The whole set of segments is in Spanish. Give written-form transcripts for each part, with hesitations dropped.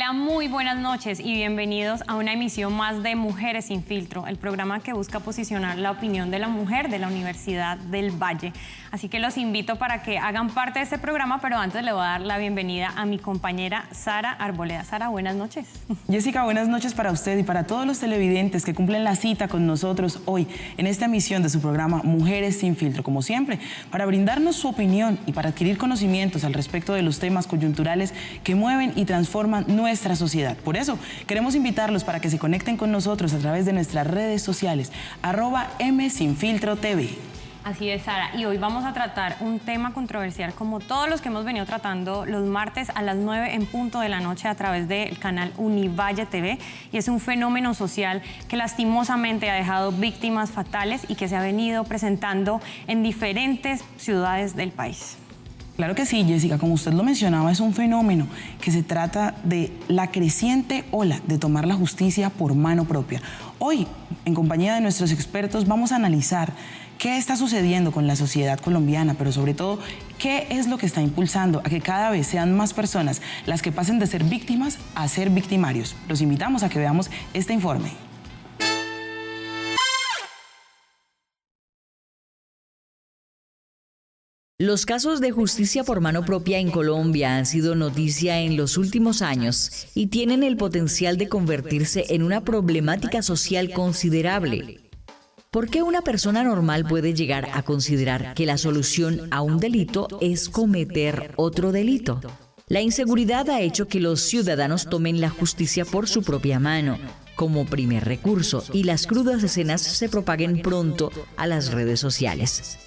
Hola, muy buenas noches y bienvenidos a una emisión más de Mujeres sin Filtro, el programa que busca posicionar la opinión de la mujer de la Universidad del Valle. Así que los invito para que hagan parte de este programa, pero antes le voy a dar la bienvenida a mi compañera Sara Arboleda. Sara, buenas noches. Jessica, buenas noches para usted y para todos los televidentes que cumplen la cita con nosotros hoy en esta emisión de su programa Mujeres sin Filtro, como siempre, para brindarnos su opinión y para adquirir conocimientos al respecto de los temas coyunturales que mueven y transforman nuestra sociedad. Por eso, queremos invitarlos para que se conecten con nosotros a través de nuestras redes sociales, @msinfiltrotv. Así es, Sara, y hoy vamos a tratar un tema controversial como todos los que hemos venido tratando los martes a las 9 en punto de la noche a través del canal Univalle TV, y es un fenómeno social que lastimosamente ha dejado víctimas fatales y que se ha venido presentando en diferentes ciudades del país. Claro que sí, Jessica, como usted lo mencionaba, es un fenómeno que se trata de la creciente ola de tomar la justicia por mano propia. Hoy, en compañía de nuestros expertos, vamos a analizar qué está sucediendo con la sociedad colombiana, pero sobre todo, qué es lo que está impulsando a que cada vez sean más personas las que pasen de ser víctimas a ser victimarios. Los invitamos a que veamos este informe. Los casos de justicia por mano propia en Colombia han sido noticia en los últimos años y tienen el potencial de convertirse en una problemática social considerable. ¿Por qué una persona normal puede llegar a considerar que la solución a un delito es cometer otro delito? La inseguridad ha hecho que los ciudadanos tomen la justicia por su propia mano, como primer recurso, y las crudas escenas se propaguen pronto a las redes sociales.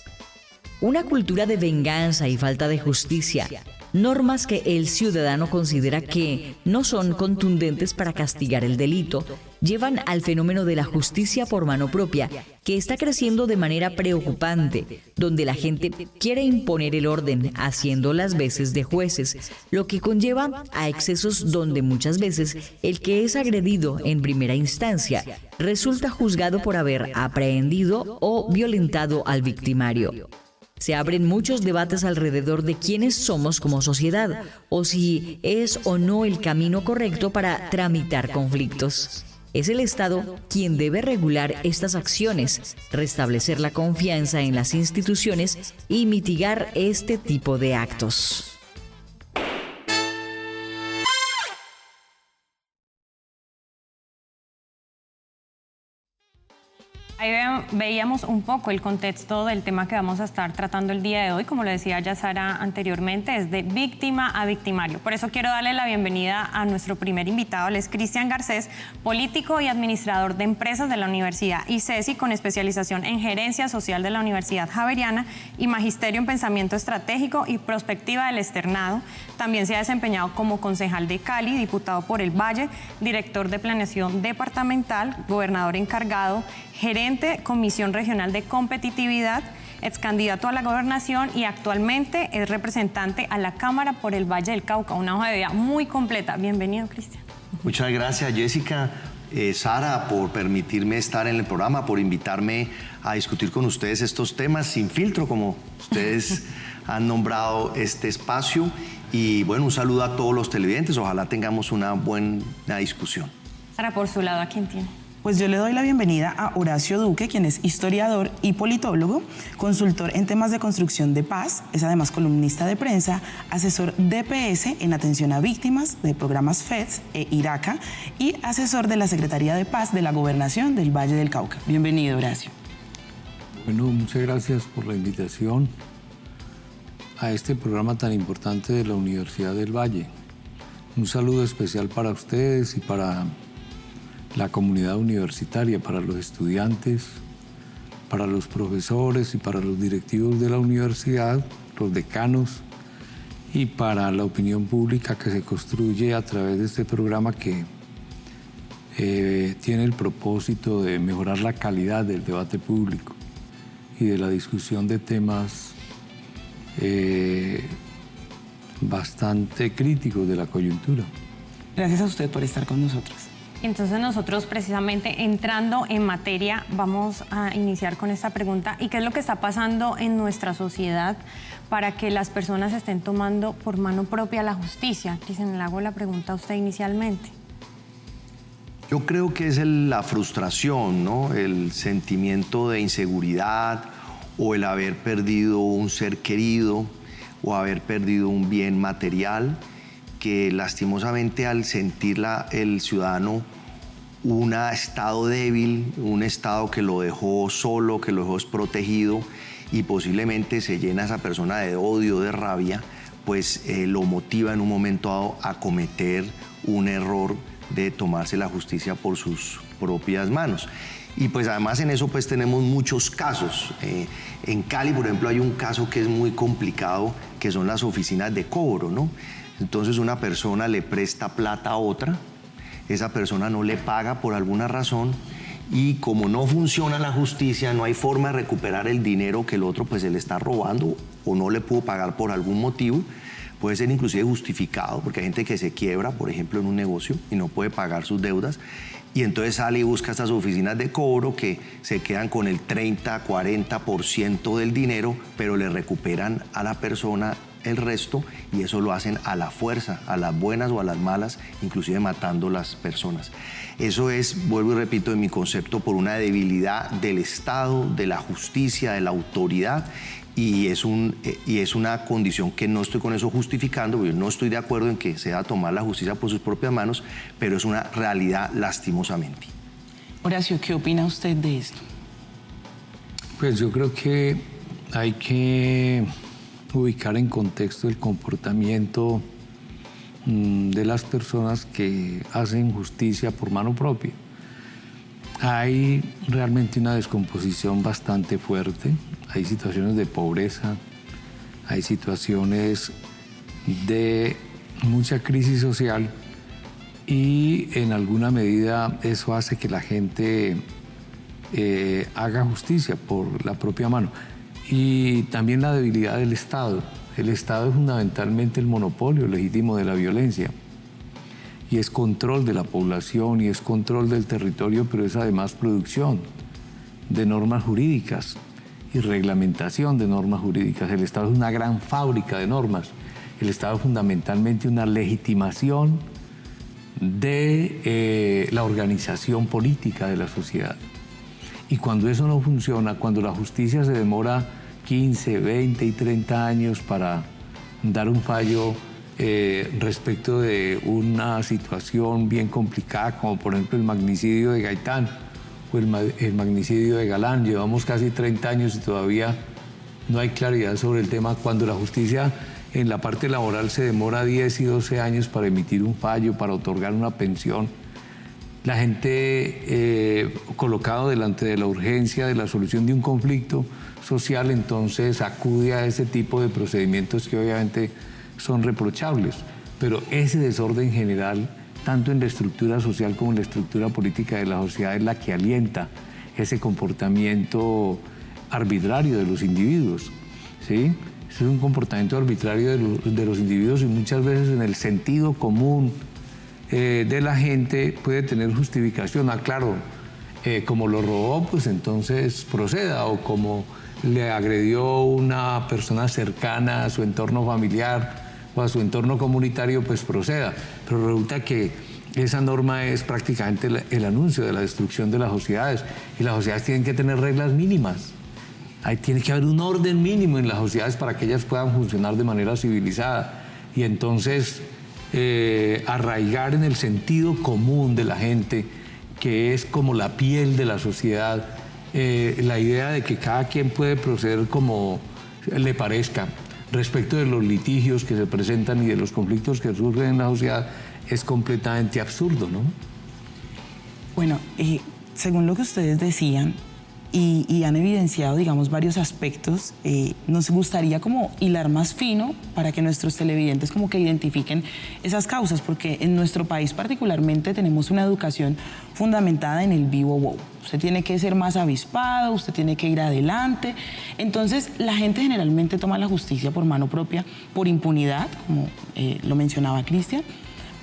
Una cultura de venganza y falta de justicia, normas que el ciudadano considera que no son contundentes para castigar el delito, llevan al fenómeno de la justicia por mano propia, que está creciendo de manera preocupante, donde la gente quiere imponer el orden, haciendo las veces de jueces, lo que conlleva a excesos donde muchas veces el que es agredido en primera instancia resulta juzgado por haber aprehendido o violentado al victimario. Se abren muchos debates alrededor de quiénes somos como sociedad, o si es o no el camino correcto para tramitar conflictos. Es el Estado quien debe regular estas acciones, restablecer la confianza en las instituciones y mitigar este tipo de actos. Ahí veíamos un poco el contexto del tema que vamos a estar tratando el día de hoy. Como lo decía ya Sara anteriormente, es de víctima a victimario. Por eso quiero darle la bienvenida a nuestro primer invitado. Él es Cristian Garcés, político y administrador de empresas de la Universidad ICESI, con especialización en gerencia social de la Universidad Javeriana y magisterio en pensamiento estratégico y prospectiva del externado. También se ha desempeñado como concejal de Cali, diputado por el Valle, director de planeación departamental, gobernador encargado, gerente Comisión Regional de Competitividad, ex candidato a la gobernación y actualmente es representante a la Cámara por el Valle del Cauca. Una hoja de vida muy completa. Bienvenido, Cristian. Muchas gracias, Jessica. Sara, por permitirme estar en el programa, por invitarme a discutir con ustedes estos temas sin filtro, como ustedes han nombrado este espacio. Y bueno, un saludo a todos los televidentes. Ojalá tengamos una buena discusión. Sara, por su lado, ¿a quién tiene? Pues yo le doy la bienvenida a Horacio Duque, quien es historiador y politólogo, consultor en temas de construcción de paz, es además columnista de prensa, asesor DPS en atención a víctimas de programas FEDS e IRACA y asesor de la Secretaría de Paz de la Gobernación del Valle del Cauca. Bienvenido, Horacio. Bueno, muchas gracias por la invitación a este programa tan importante de la Universidad del Valle. Un saludo especial para ustedes y para la comunidad universitaria, para los estudiantes, para los profesores y para los directivos de la universidad, los decanos, y para la opinión pública que se construye a través de este programa que tiene el propósito de mejorar la calidad del debate público y de la discusión de temas bastante críticos de la coyuntura. Gracias a usted por estar con nosotros. Entonces nosotros precisamente entrando en materia vamos a iniciar con esta pregunta. ¿Y qué es lo que está pasando en nuestra sociedad para que las personas estén tomando por mano propia la justicia? Cristian, le hago la pregunta a usted inicialmente. Yo creo que es la frustración, ¿no? El sentimiento de inseguridad o el haber perdido un ser querido o haber perdido un bien material que lastimosamente al sentirla el ciudadano un estado débil, un estado que lo dejó solo, que lo dejó desprotegido y posiblemente se llena esa persona de odio, de rabia, pues lo motiva en un momento dado a cometer un error de tomarse la justicia por sus propias manos. Y pues además en eso pues tenemos muchos casos. En Cali, por ejemplo, hay un caso que es muy complicado, que son las oficinas de cobro, ¿no? Entonces una persona le presta plata a otra, esa persona no le paga por alguna razón y como no funciona la justicia, no hay forma de recuperar el dinero que el otro pues se le está robando o no le pudo pagar por algún motivo. Puede ser inclusive justificado, porque hay gente que se quiebra, por ejemplo, en un negocio y no puede pagar sus deudas. Y entonces sale y busca estas oficinas de cobro que se quedan con el 30, 40% del dinero, pero le recuperan a la persona el resto y eso lo hacen a la fuerza, a las buenas o a las malas, inclusive matando las personas. Eso es, vuelvo y repito, en mi concepto, por una debilidad del Estado, de la justicia, de la autoridad. Y es una condición que no estoy con eso justificando, porque yo no estoy de acuerdo en que se deba tomar la justicia por sus propias manos, pero es una realidad lastimosamente. Horacio, ¿qué opina usted de esto? Pues yo creo que hay que ubicar en contexto el comportamiento de las personas que hacen justicia por mano propia. Hay realmente una descomposición bastante fuerte. Hay situaciones de pobreza, hay situaciones de mucha crisis social y en alguna medida eso hace que la gente haga justicia por la propia mano. Y también la debilidad del Estado. El Estado es fundamentalmente el monopolio legítimo de la violencia y es control de la población y es control del territorio, pero es además producción de normas jurídicas y reglamentación de normas jurídicas. El Estado es una gran fábrica de normas. El Estado es fundamentalmente una legitimación de la organización política de la sociedad. Y cuando eso no funciona, cuando la justicia se demora 15, 20 y 30 años para dar un fallo respecto de una situación bien complicada, como por ejemplo el magnicidio de Gaitán, el magnicidio de Galán, llevamos casi 30 años y todavía no hay claridad sobre el tema, cuando la justicia en la parte laboral se demora 10 y 12 años para emitir un fallo, para otorgar una pensión. La gente colocado delante de la urgencia de la solución de un conflicto social, entonces acude a ese tipo de procedimientos que obviamente son reprochables, pero ese desorden general tanto en la estructura social como en la estructura política de la sociedad, es la que alienta ese comportamiento arbitrario de los individuos, ¿sí? Es un comportamiento arbitrario de los individuos y muchas veces en el sentido común de la gente puede tener justificación. Claro, como lo robó, pues entonces proceda, o como le agredió una persona cercana a su entorno familiar o a su entorno comunitario, pues proceda. Pero resulta que esa norma es prácticamente el anuncio de la destrucción de las sociedades, y las sociedades tienen que tener reglas mínimas. Tiene que haber un orden mínimo en las sociedades para que ellas puedan funcionar de manera civilizada, y entonces arraigar en el sentido común de la gente, que es como la piel de la sociedad, la idea de que cada quien puede proceder como le parezca respecto de los litigios que se presentan y de los conflictos que surgen en la sociedad, es completamente absurdo, ¿no? Bueno, según lo que ustedes decían y han evidenciado, digamos, varios aspectos, nos gustaría como hilar más fino para que nuestros televidentes como que identifiquen esas causas, porque en nuestro país particularmente tenemos una educación fundamentada en el vivo wow. Usted tiene que ser más avispado, usted tiene que ir adelante. Entonces, la gente generalmente toma la justicia por mano propia, por impunidad, como lo mencionaba Cristian,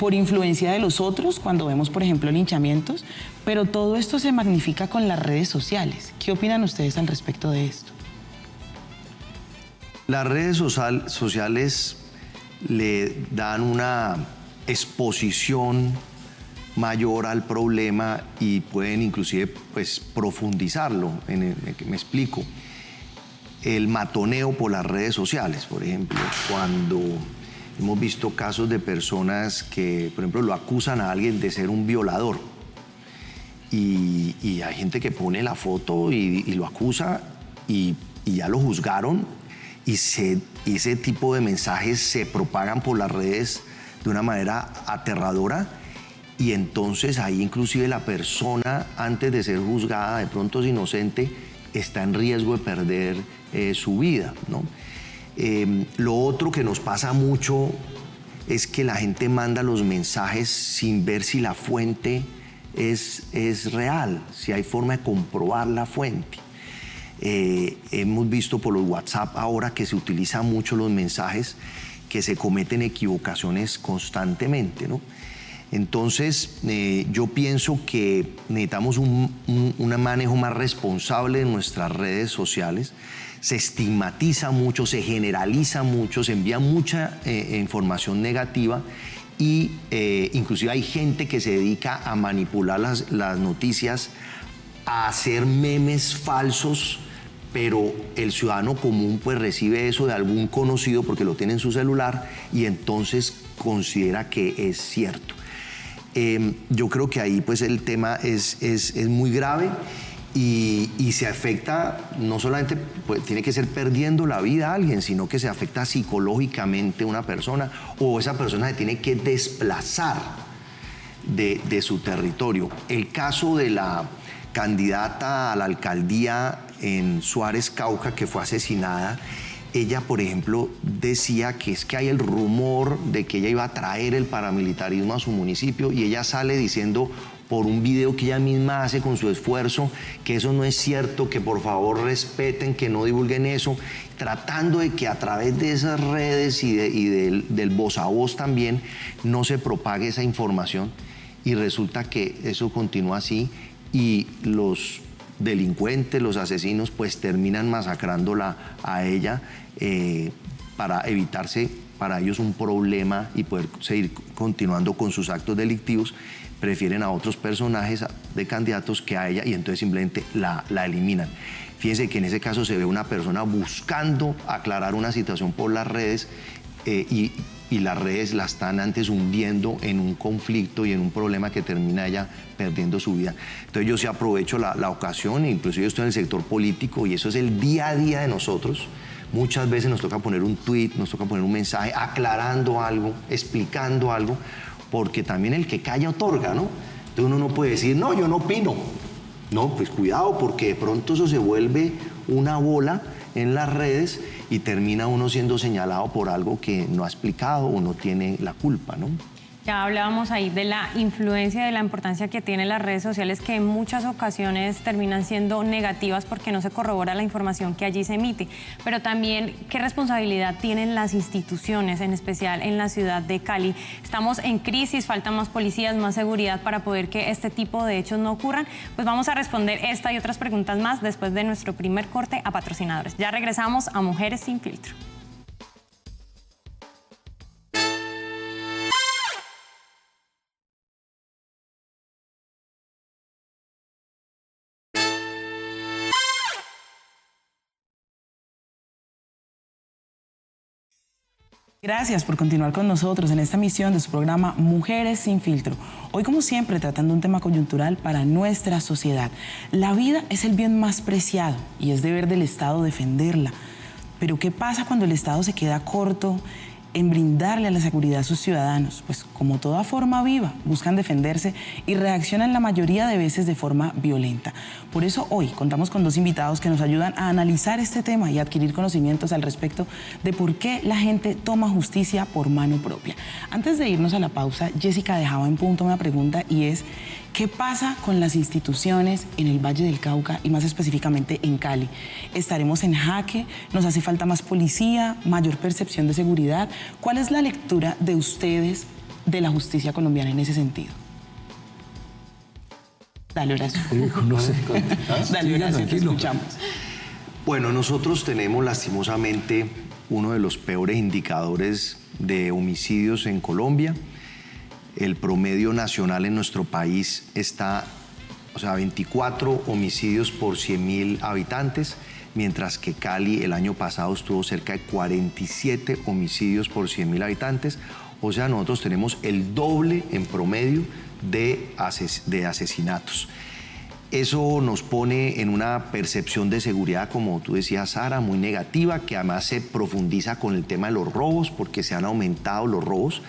por influencia de los otros, cuando vemos, por ejemplo, linchamientos, pero todo esto se magnifica con las redes sociales. ¿Qué opinan ustedes al respecto de esto? Las redes sociales le dan una exposición mayor al problema y pueden inclusive pues, profundizarlo. Me explico. El matoneo por las redes sociales, por ejemplo, cuando hemos visto casos de personas que, por ejemplo, lo acusan a alguien de ser un violador y hay gente que pone la foto y lo acusa y ya lo juzgaron y ese tipo de mensajes se propagan por las redes de una manera aterradora y entonces ahí inclusive la persona antes de ser juzgada de pronto es inocente, está en riesgo de perder su vida, ¿no? Lo otro que nos pasa mucho es que la gente manda los mensajes sin ver si la fuente es real, si hay forma de comprobar la fuente. Hemos visto por los WhatsApp ahora que se utilizan mucho los mensajes, que se cometen equivocaciones constantemente, ¿no? Entonces, yo pienso que necesitamos un manejo más responsable de nuestras redes sociales. Se estigmatiza mucho, se generaliza mucho, se envía mucha información negativa y inclusive hay gente que se dedica a manipular las noticias, a hacer memes falsos, pero el ciudadano común pues recibe eso de algún conocido porque lo tiene en su celular y entonces considera que es cierto. Yo creo que ahí pues el tema es muy grave y se afecta, no solamente pues, tiene que ser perdiendo la vida a alguien, sino que se afecta psicológicamente a una persona o esa persona se tiene que desplazar de su territorio. El caso de la candidata a la alcaldía en Suárez, Cauca, que fue asesinada, ella, por ejemplo, decía que es que hay el rumor de que ella iba a traer el paramilitarismo a su municipio y ella sale diciendo por un video que ella misma hace con su esfuerzo que eso no es cierto, que por favor respeten, que no divulguen eso, tratando de que a través de esas redes y del voz a voz también no se propague esa información y resulta que eso continúa así y los delincuentes, los asesinos, pues terminan masacrándola a ella para evitarse para ellos un problema y poder seguir continuando con sus actos delictivos. Prefieren a otros personajes de candidatos que a ella y entonces simplemente la eliminan. Fíjense que en ese caso se ve una persona buscando aclarar una situación por las redes y las redes la están antes hundiendo en un conflicto y en un problema que termina ella perdiendo su vida. Entonces yo sí aprovecho la ocasión, inclusive yo estoy en el sector político y eso es el día a día de nosotros. Muchas veces nos toca poner un tweet, nos toca poner un mensaje aclarando algo, explicando algo, porque también el que calla otorga, ¿no? Entonces uno no puede decir, no, yo no opino. No, pues cuidado, porque de pronto eso se vuelve una bola en las redes y termina uno siendo señalado por algo que no ha explicado o no tiene la culpa, ¿no? Ya hablábamos ahí de la influencia y de la importancia que tienen las redes sociales, que en muchas ocasiones terminan siendo negativas porque no se corrobora la información que allí se emite. Pero también, ¿qué responsabilidad tienen las instituciones, en especial en la ciudad de Cali? Estamos en crisis, faltan más policías, más seguridad para poder que este tipo de hechos no ocurran. Pues vamos a responder esta y otras preguntas más después de nuestro primer corte a patrocinadores. Ya regresamos a Mujeres Sin Filtro. Gracias por continuar con nosotros en esta emisión de su programa Mujeres Sin Filtro. Hoy, como siempre, tratando un tema coyuntural para nuestra sociedad. La vida es el bien más preciado y es deber del Estado defenderla. Pero ¿qué pasa cuando el Estado se queda corto en brindarle a la seguridad a sus ciudadanos? Pues como toda forma viva, buscan defenderse y reaccionan la mayoría de veces de forma violenta. Por eso hoy contamos con dos invitados que nos ayudan a analizar este tema y adquirir conocimientos al respecto de por qué la gente toma justicia por mano propia. Antes de irnos a la pausa, Jessica dejaba en punto una pregunta y es: ¿qué pasa con las instituciones en el Valle del Cauca y más específicamente en Cali? ¿Estaremos en jaque? ¿Nos hace falta más policía? ¿Mayor percepción de seguridad? ¿Cuál es la lectura de ustedes de la justicia colombiana en ese sentido? Dale, Horacio. No sé. Dale, Horacio, te escuchamos. Bueno, nosotros tenemos lastimosamente uno de los peores indicadores de homicidios en Colombia. El promedio nacional en nuestro país está, 24 homicidios por 100.000 habitantes, mientras que Cali el año pasado estuvo cerca de 47 homicidios por 100.000 habitantes. O sea, nosotros tenemos el doble en promedio de asesinatos. Eso nos pone en una percepción de seguridad, como tú decías, Sara, muy negativa, que además se profundiza con el tema de los robos, porque se han aumentado los robos.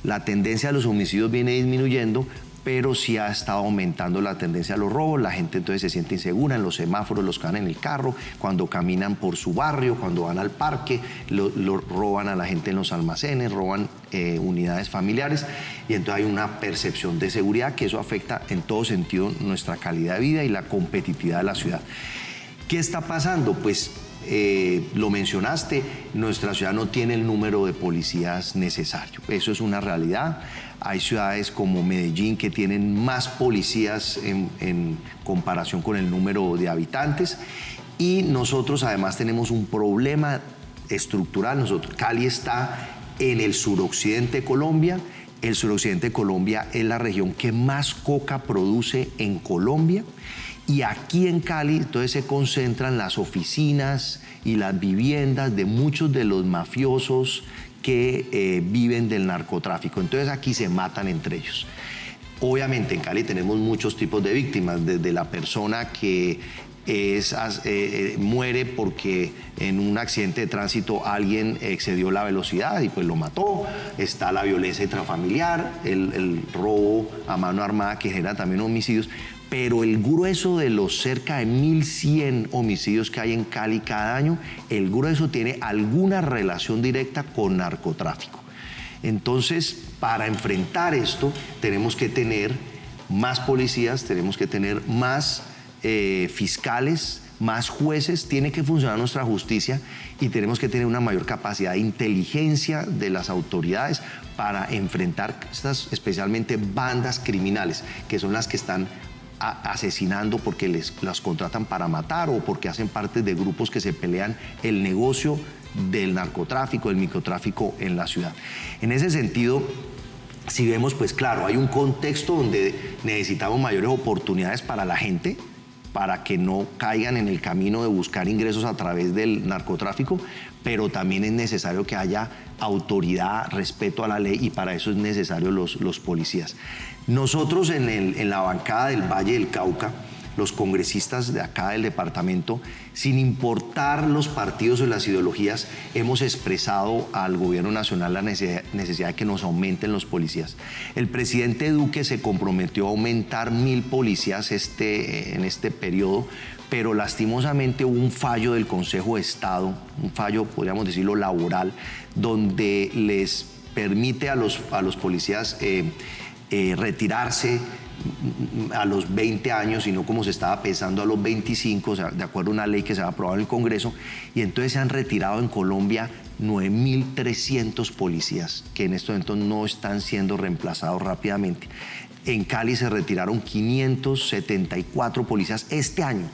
La tendencia de los homicidios viene disminuyendo, pero sí ha estado aumentando la tendencia a los robos. La gente entonces se siente insegura en los semáforos, los que van en el carro, cuando caminan por su barrio, cuando van al parque, lo roban a la gente en los almacenes, roban unidades familiares, y entonces hay una percepción de seguridad que eso afecta en todo sentido nuestra calidad de vida y la competitividad de la ciudad. ¿Qué está pasando? Pues lo mencionaste, nuestra ciudad no tiene el número de policías necesario. Eso es una realidad. Hay ciudades como Medellín que tienen más policías en comparación con el número de habitantes, y nosotros además tenemos un problema estructural. Cali está en el suroccidente de Colombia. El suroccidente de Colombia es la región que más coca produce en Colombia. Y aquí en Cali entonces se concentran las oficinas y las viviendas de muchos de los mafiosos que viven del narcotráfico. Entonces aquí se matan entre ellos. Obviamente en Cali tenemos muchos tipos de víctimas, desde la persona que muere porque en un accidente de tránsito alguien excedió la velocidad y pues lo mató. Está la violencia intrafamiliar, el robo a mano armada, que genera también homicidios. Pero el grueso de los cerca de 1.100 homicidios que hay en Cali cada año, el grueso tiene alguna relación directa con narcotráfico. Entonces, para enfrentar esto, tenemos que tener más policías, tenemos que tener más fiscales, más jueces, tiene que funcionar nuestra justicia, y tenemos que tener una mayor capacidad de inteligencia de las autoridades para enfrentar estas, especialmente bandas criminales, que son las que están asesinando porque las contratan para matar o porque hacen parte de grupos que se pelean el negocio del narcotráfico, del microtráfico en la ciudad. En ese sentido, si vemos, pues claro, hay un contexto donde necesitamos mayores oportunidades para la gente, para que no caigan en el camino de buscar ingresos a través del narcotráfico, pero también es necesario que haya autoridad, respeto a la ley, y para eso es necesario los policías. Nosotros en la bancada del Valle del Cauca, los congresistas de acá del departamento, sin importar los partidos o las ideologías, hemos expresado al gobierno nacional la necesidad de que nos aumenten los policías. El presidente Duque se comprometió a aumentar 1.000 policías en este periodo, pero lastimosamente hubo un fallo del Consejo de Estado, un fallo, podríamos decirlo, laboral, donde les permite a los policías retirarse a los 20 años y no como se estaba pensando a los 25, o sea, de acuerdo a una ley que se ha aprobado en el Congreso, y entonces se han retirado en Colombia 9.300 policías que en estos momentos no están siendo reemplazados rápidamente. En Cali se retiraron 574 policías este año.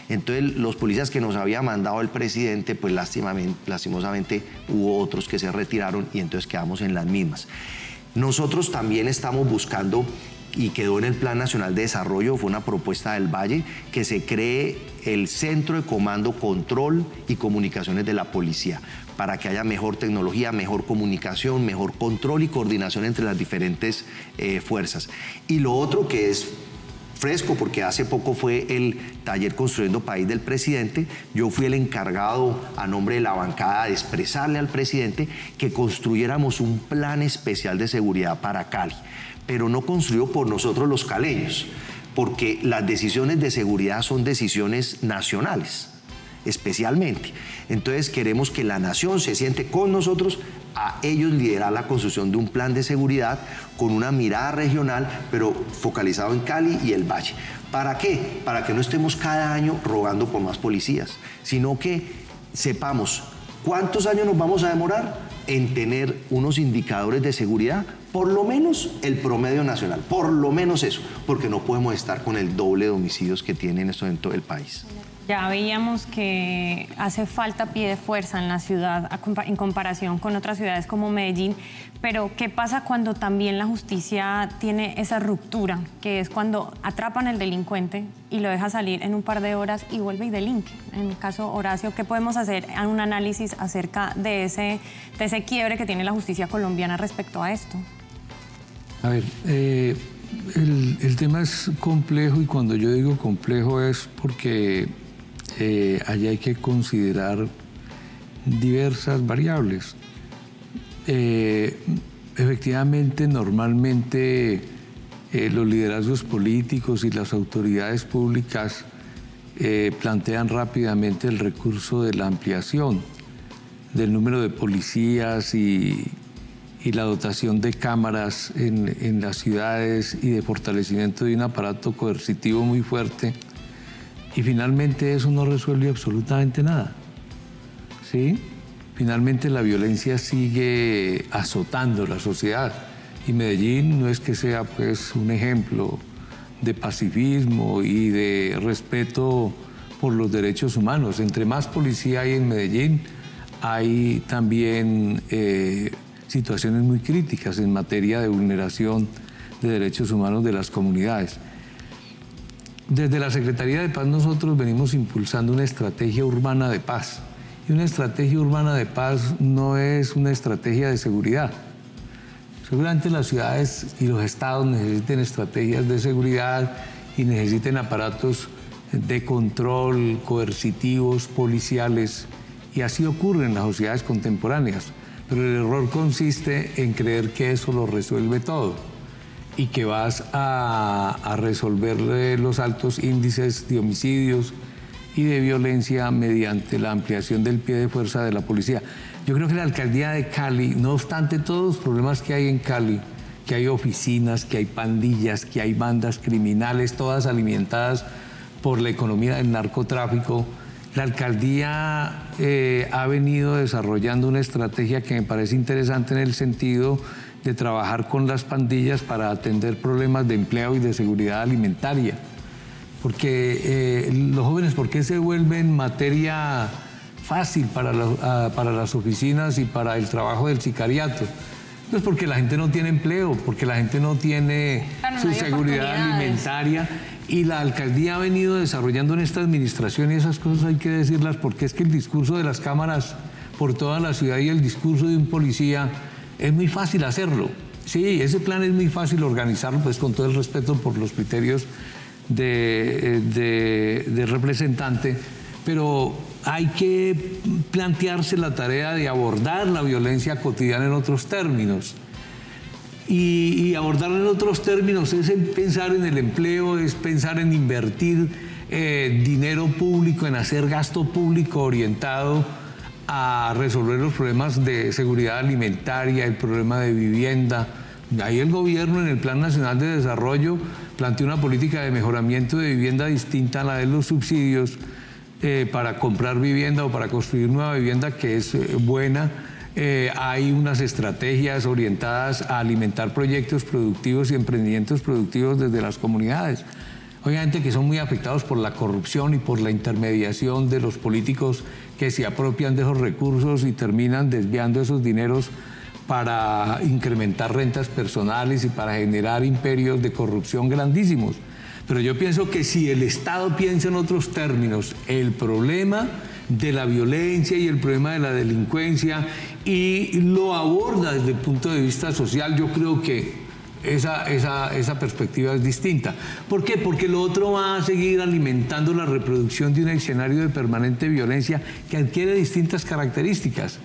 Entonces los policías que nos había mandado el presidente, pues lastimosamente hubo otros que se retiraron y entonces quedamos en las mismas. Nosotros también estamos buscando, y quedó en el Plan Nacional de Desarrollo, fue una propuesta del Valle, que se cree el Centro de Comando, Control y Comunicaciones de la Policía, para que haya mejor tecnología, mejor comunicación, mejor control y coordinación entre las diferentes fuerzas. Y lo otro que es fresco, porque hace poco fue el taller Construyendo País del presidente, yo fui el encargado a nombre de la bancada de expresarle al presidente que construyéramos un plan especial de seguridad para Cali, pero no construido por nosotros los caleños, porque las decisiones de seguridad son decisiones nacionales, especialmente. Entonces queremos que la nación se siente con nosotros, a ellos liderar la construcción de un plan de seguridad con una mirada regional, pero focalizado en Cali y el Valle. ¿Para qué? Para que no estemos cada año rogando por más policías, sino que sepamos cuántos años nos vamos a demorar en tener unos indicadores de seguridad por lo menos el promedio nacional, por lo menos eso, porque no podemos estar con el doble de homicidios que tienen esto en todo el país. Ya veíamos que hace falta pie de fuerza en la ciudad en comparación con otras ciudades como Medellín, pero ¿qué pasa cuando también la justicia tiene esa ruptura, que es cuando atrapan al delincuente y lo deja salir en un par de horas y vuelve y delinque? En el caso Horacio, ¿qué podemos hacer en un análisis acerca de ese quiebre que tiene la justicia colombiana respecto a esto? A ver, el tema es complejo, y cuando yo digo complejo es porque allá hay que considerar diversas variables. Efectivamente, normalmente los liderazgos políticos y las autoridades públicas plantean rápidamente el recurso de la ampliación del número de policías y la dotación de cámaras en las ciudades y de fortalecimiento de un aparato coercitivo muy fuerte. Y finalmente eso no resuelve absolutamente nada, ¿sí? Finalmente la violencia sigue azotando la sociedad, y Medellín no es que sea pues un ejemplo de pacifismo y de respeto por los derechos humanos. Entre más policía hay en Medellín, hay también situaciones muy críticas en materia de vulneración de derechos humanos de las comunidades. Desde la Secretaría de Paz nosotros venimos impulsando una estrategia urbana de paz. Y una estrategia urbana de paz no es una estrategia de seguridad. Seguramente las ciudades y los estados necesiten estrategias de seguridad y necesiten aparatos de control coercitivos, policiales, y así ocurre en las sociedades contemporáneas. Pero el error consiste en creer que eso lo resuelve todo y que vas a resolver los altos índices de homicidios y de violencia mediante la ampliación del pie de fuerza de la policía. Yo creo que la alcaldía de Cali, no obstante todos los problemas que hay en Cali, que hay oficinas, que hay pandillas, que hay bandas criminales, todas alimentadas por la economía del narcotráfico, la alcaldía ha venido desarrollando una estrategia que me parece interesante en el sentido de trabajar con las pandillas para atender problemas de empleo y de seguridad alimentaria. Porque los jóvenes, ¿por qué se vuelven materia fácil para las oficinas y para el trabajo del sicariato? Pues porque la gente no tiene empleo, porque la gente no tiene su seguridad alimentaria. Y la alcaldía ha venido desarrollando en esta administración, y esas cosas hay que decirlas, porque es que el discurso de las cámaras por toda la ciudad y el discurso de un policía es muy fácil hacerlo. Sí, ese plan es muy fácil organizarlo, pues con todo el respeto por los criterios de representante, pero hay que plantearse la tarea de abordar la violencia cotidiana en otros términos. Y abordarla en otros términos es pensar en el empleo, es pensar en invertir dinero público, en hacer gasto público orientado a resolver los problemas de seguridad alimentaria, el problema de vivienda. Ahí el gobierno en el Plan Nacional de Desarrollo planteó una política de mejoramiento de vivienda distinta a la de los subsidios para comprar vivienda o para construir nueva vivienda, que es buena. Hay unas estrategias orientadas a alimentar proyectos productivos y emprendimientos productivos desde las comunidades. Obviamente que son muy afectados por la corrupción y por la intermediación de los políticos que se apropian de esos recursos y terminan desviando esos dineros para incrementar rentas personales y para generar imperios de corrupción grandísimos. Pero yo pienso que si el Estado piensa en otros términos, el problema de la violencia y el problema de la delincuencia y lo aborda desde el punto de vista social, yo creo que esa perspectiva es distinta. ¿Por qué? Porque lo otro va a seguir alimentando la reproducción de un escenario de permanente violencia que adquiere distintas características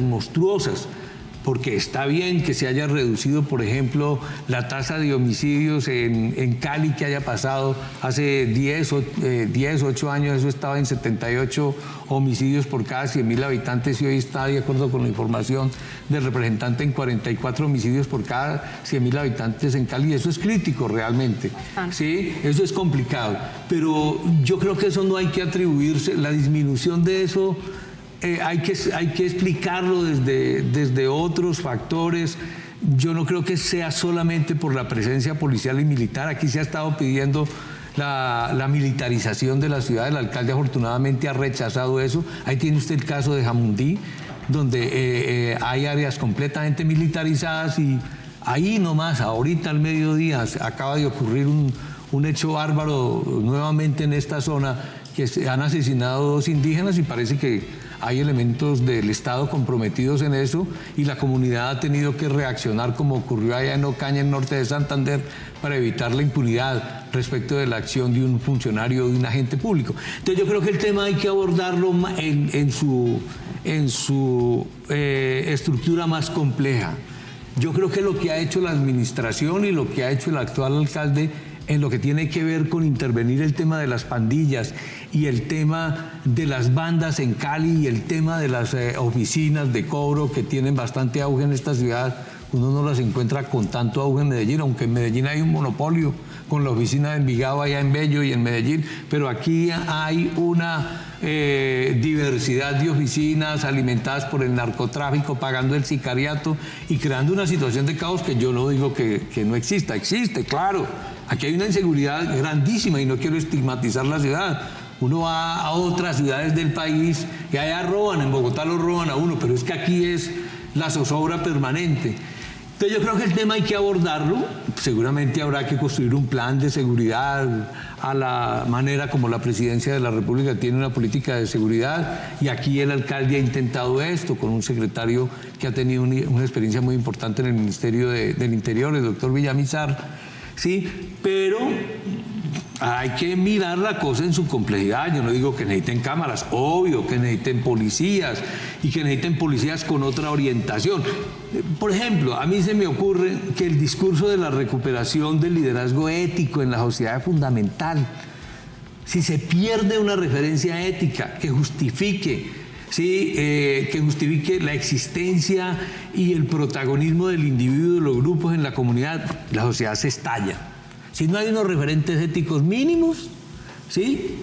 monstruosas. Porque está bien que se haya reducido, por ejemplo, la tasa de homicidios en Cali, que haya pasado hace 8 años, eso estaba en 78 homicidios por cada 100.000 habitantes, y hoy está, de acuerdo con la información del representante, en 44 homicidios por cada 100.000 habitantes en Cali. Eso es crítico realmente, ¿sí? Eso es complicado, pero yo creo que eso no hay que atribuirse, la disminución de eso. Hay que explicarlo desde otros factores. yo no creo que sea solamente por la presencia policial y militar. Aquí se ha estado pidiendo la militarización de la ciudad. El alcalde afortunadamente ha rechazado eso. Ahí tiene usted el caso de Jamundí, donde hay áreas completamente militarizadas, y ahí nomás, ahorita al mediodía, acaba de ocurrir un hecho bárbaro nuevamente en esta zona, que se han asesinado 2 indígenas, y parece que hay elementos del Estado comprometidos en eso, y la comunidad ha tenido que reaccionar, como ocurrió allá en Ocaña, en norte de Santander, para evitar la impunidad respecto de la acción de un funcionario o de un agente público. Entonces yo creo que el tema hay que abordarlo en su estructura más compleja. Yo creo que lo que ha hecho la administración y lo que ha hecho el actual alcalde en lo que tiene que ver con intervenir el tema de las pandillas y el tema de las bandas en Cali y el tema de las oficinas de cobro, que tienen bastante auge en esta ciudad. Uno no las encuentra con tanto auge en Medellín, aunque en Medellín hay un monopolio con la oficina de Envigado allá en Bello y en Medellín, pero aquí hay una diversidad de oficinas alimentadas por el narcotráfico, pagando el sicariato y creando una situación de caos que yo no digo que no exista. Existe, claro. Aquí hay una inseguridad grandísima y no quiero estigmatizar la ciudad. Uno va a otras ciudades del país y allá roban, en Bogotá lo roban a uno, pero es que aquí es la zozobra permanente. Entonces yo creo que el tema hay que abordarlo. Seguramente habrá que construir un plan de seguridad a la manera como la Presidencia de la República tiene una política de seguridad, y aquí el alcalde ha intentado esto con un secretario que ha tenido una experiencia muy importante en el Ministerio del Interior, el doctor Villamizar, ¿sí? Pero hay que mirar la cosa en su complejidad. Yo no digo que necesiten cámaras, obvio que necesiten policías, y que necesiten policías con otra orientación. Por ejemplo, a mí se me ocurre que el discurso de la recuperación del liderazgo ético en la sociedad es fundamental. Si se pierde una referencia ética que justifique, ¿sí? Que justifique la existencia y el protagonismo del individuo y de los grupos en la comunidad, la sociedad se estalla. Si no hay unos referentes éticos mínimos, ¿sí?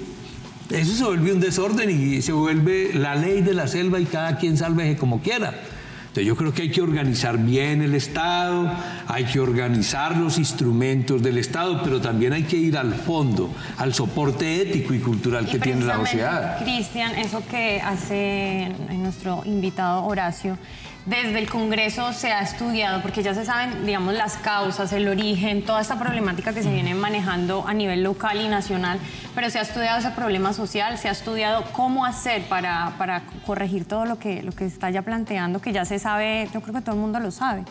Eso se vuelve un desorden y se vuelve la ley de la selva y cada quien sálvese como quiera. Entonces yo creo que hay que organizar bien el Estado, hay que organizar los instrumentos del Estado, pero también hay que ir al fondo, al soporte ético y cultural que tiene la sociedad. Cristian, eso que hace nuestro invitado Horacio, desde el Congreso se ha estudiado, porque ya se saben, digamos, las causas, el origen, toda esta problemática que se viene manejando a nivel local y nacional, pero se ha estudiado ese problema social, se ha estudiado cómo hacer para corregir todo lo que está ya planteando, que ya se sabe, yo creo que todo el mundo lo sabe.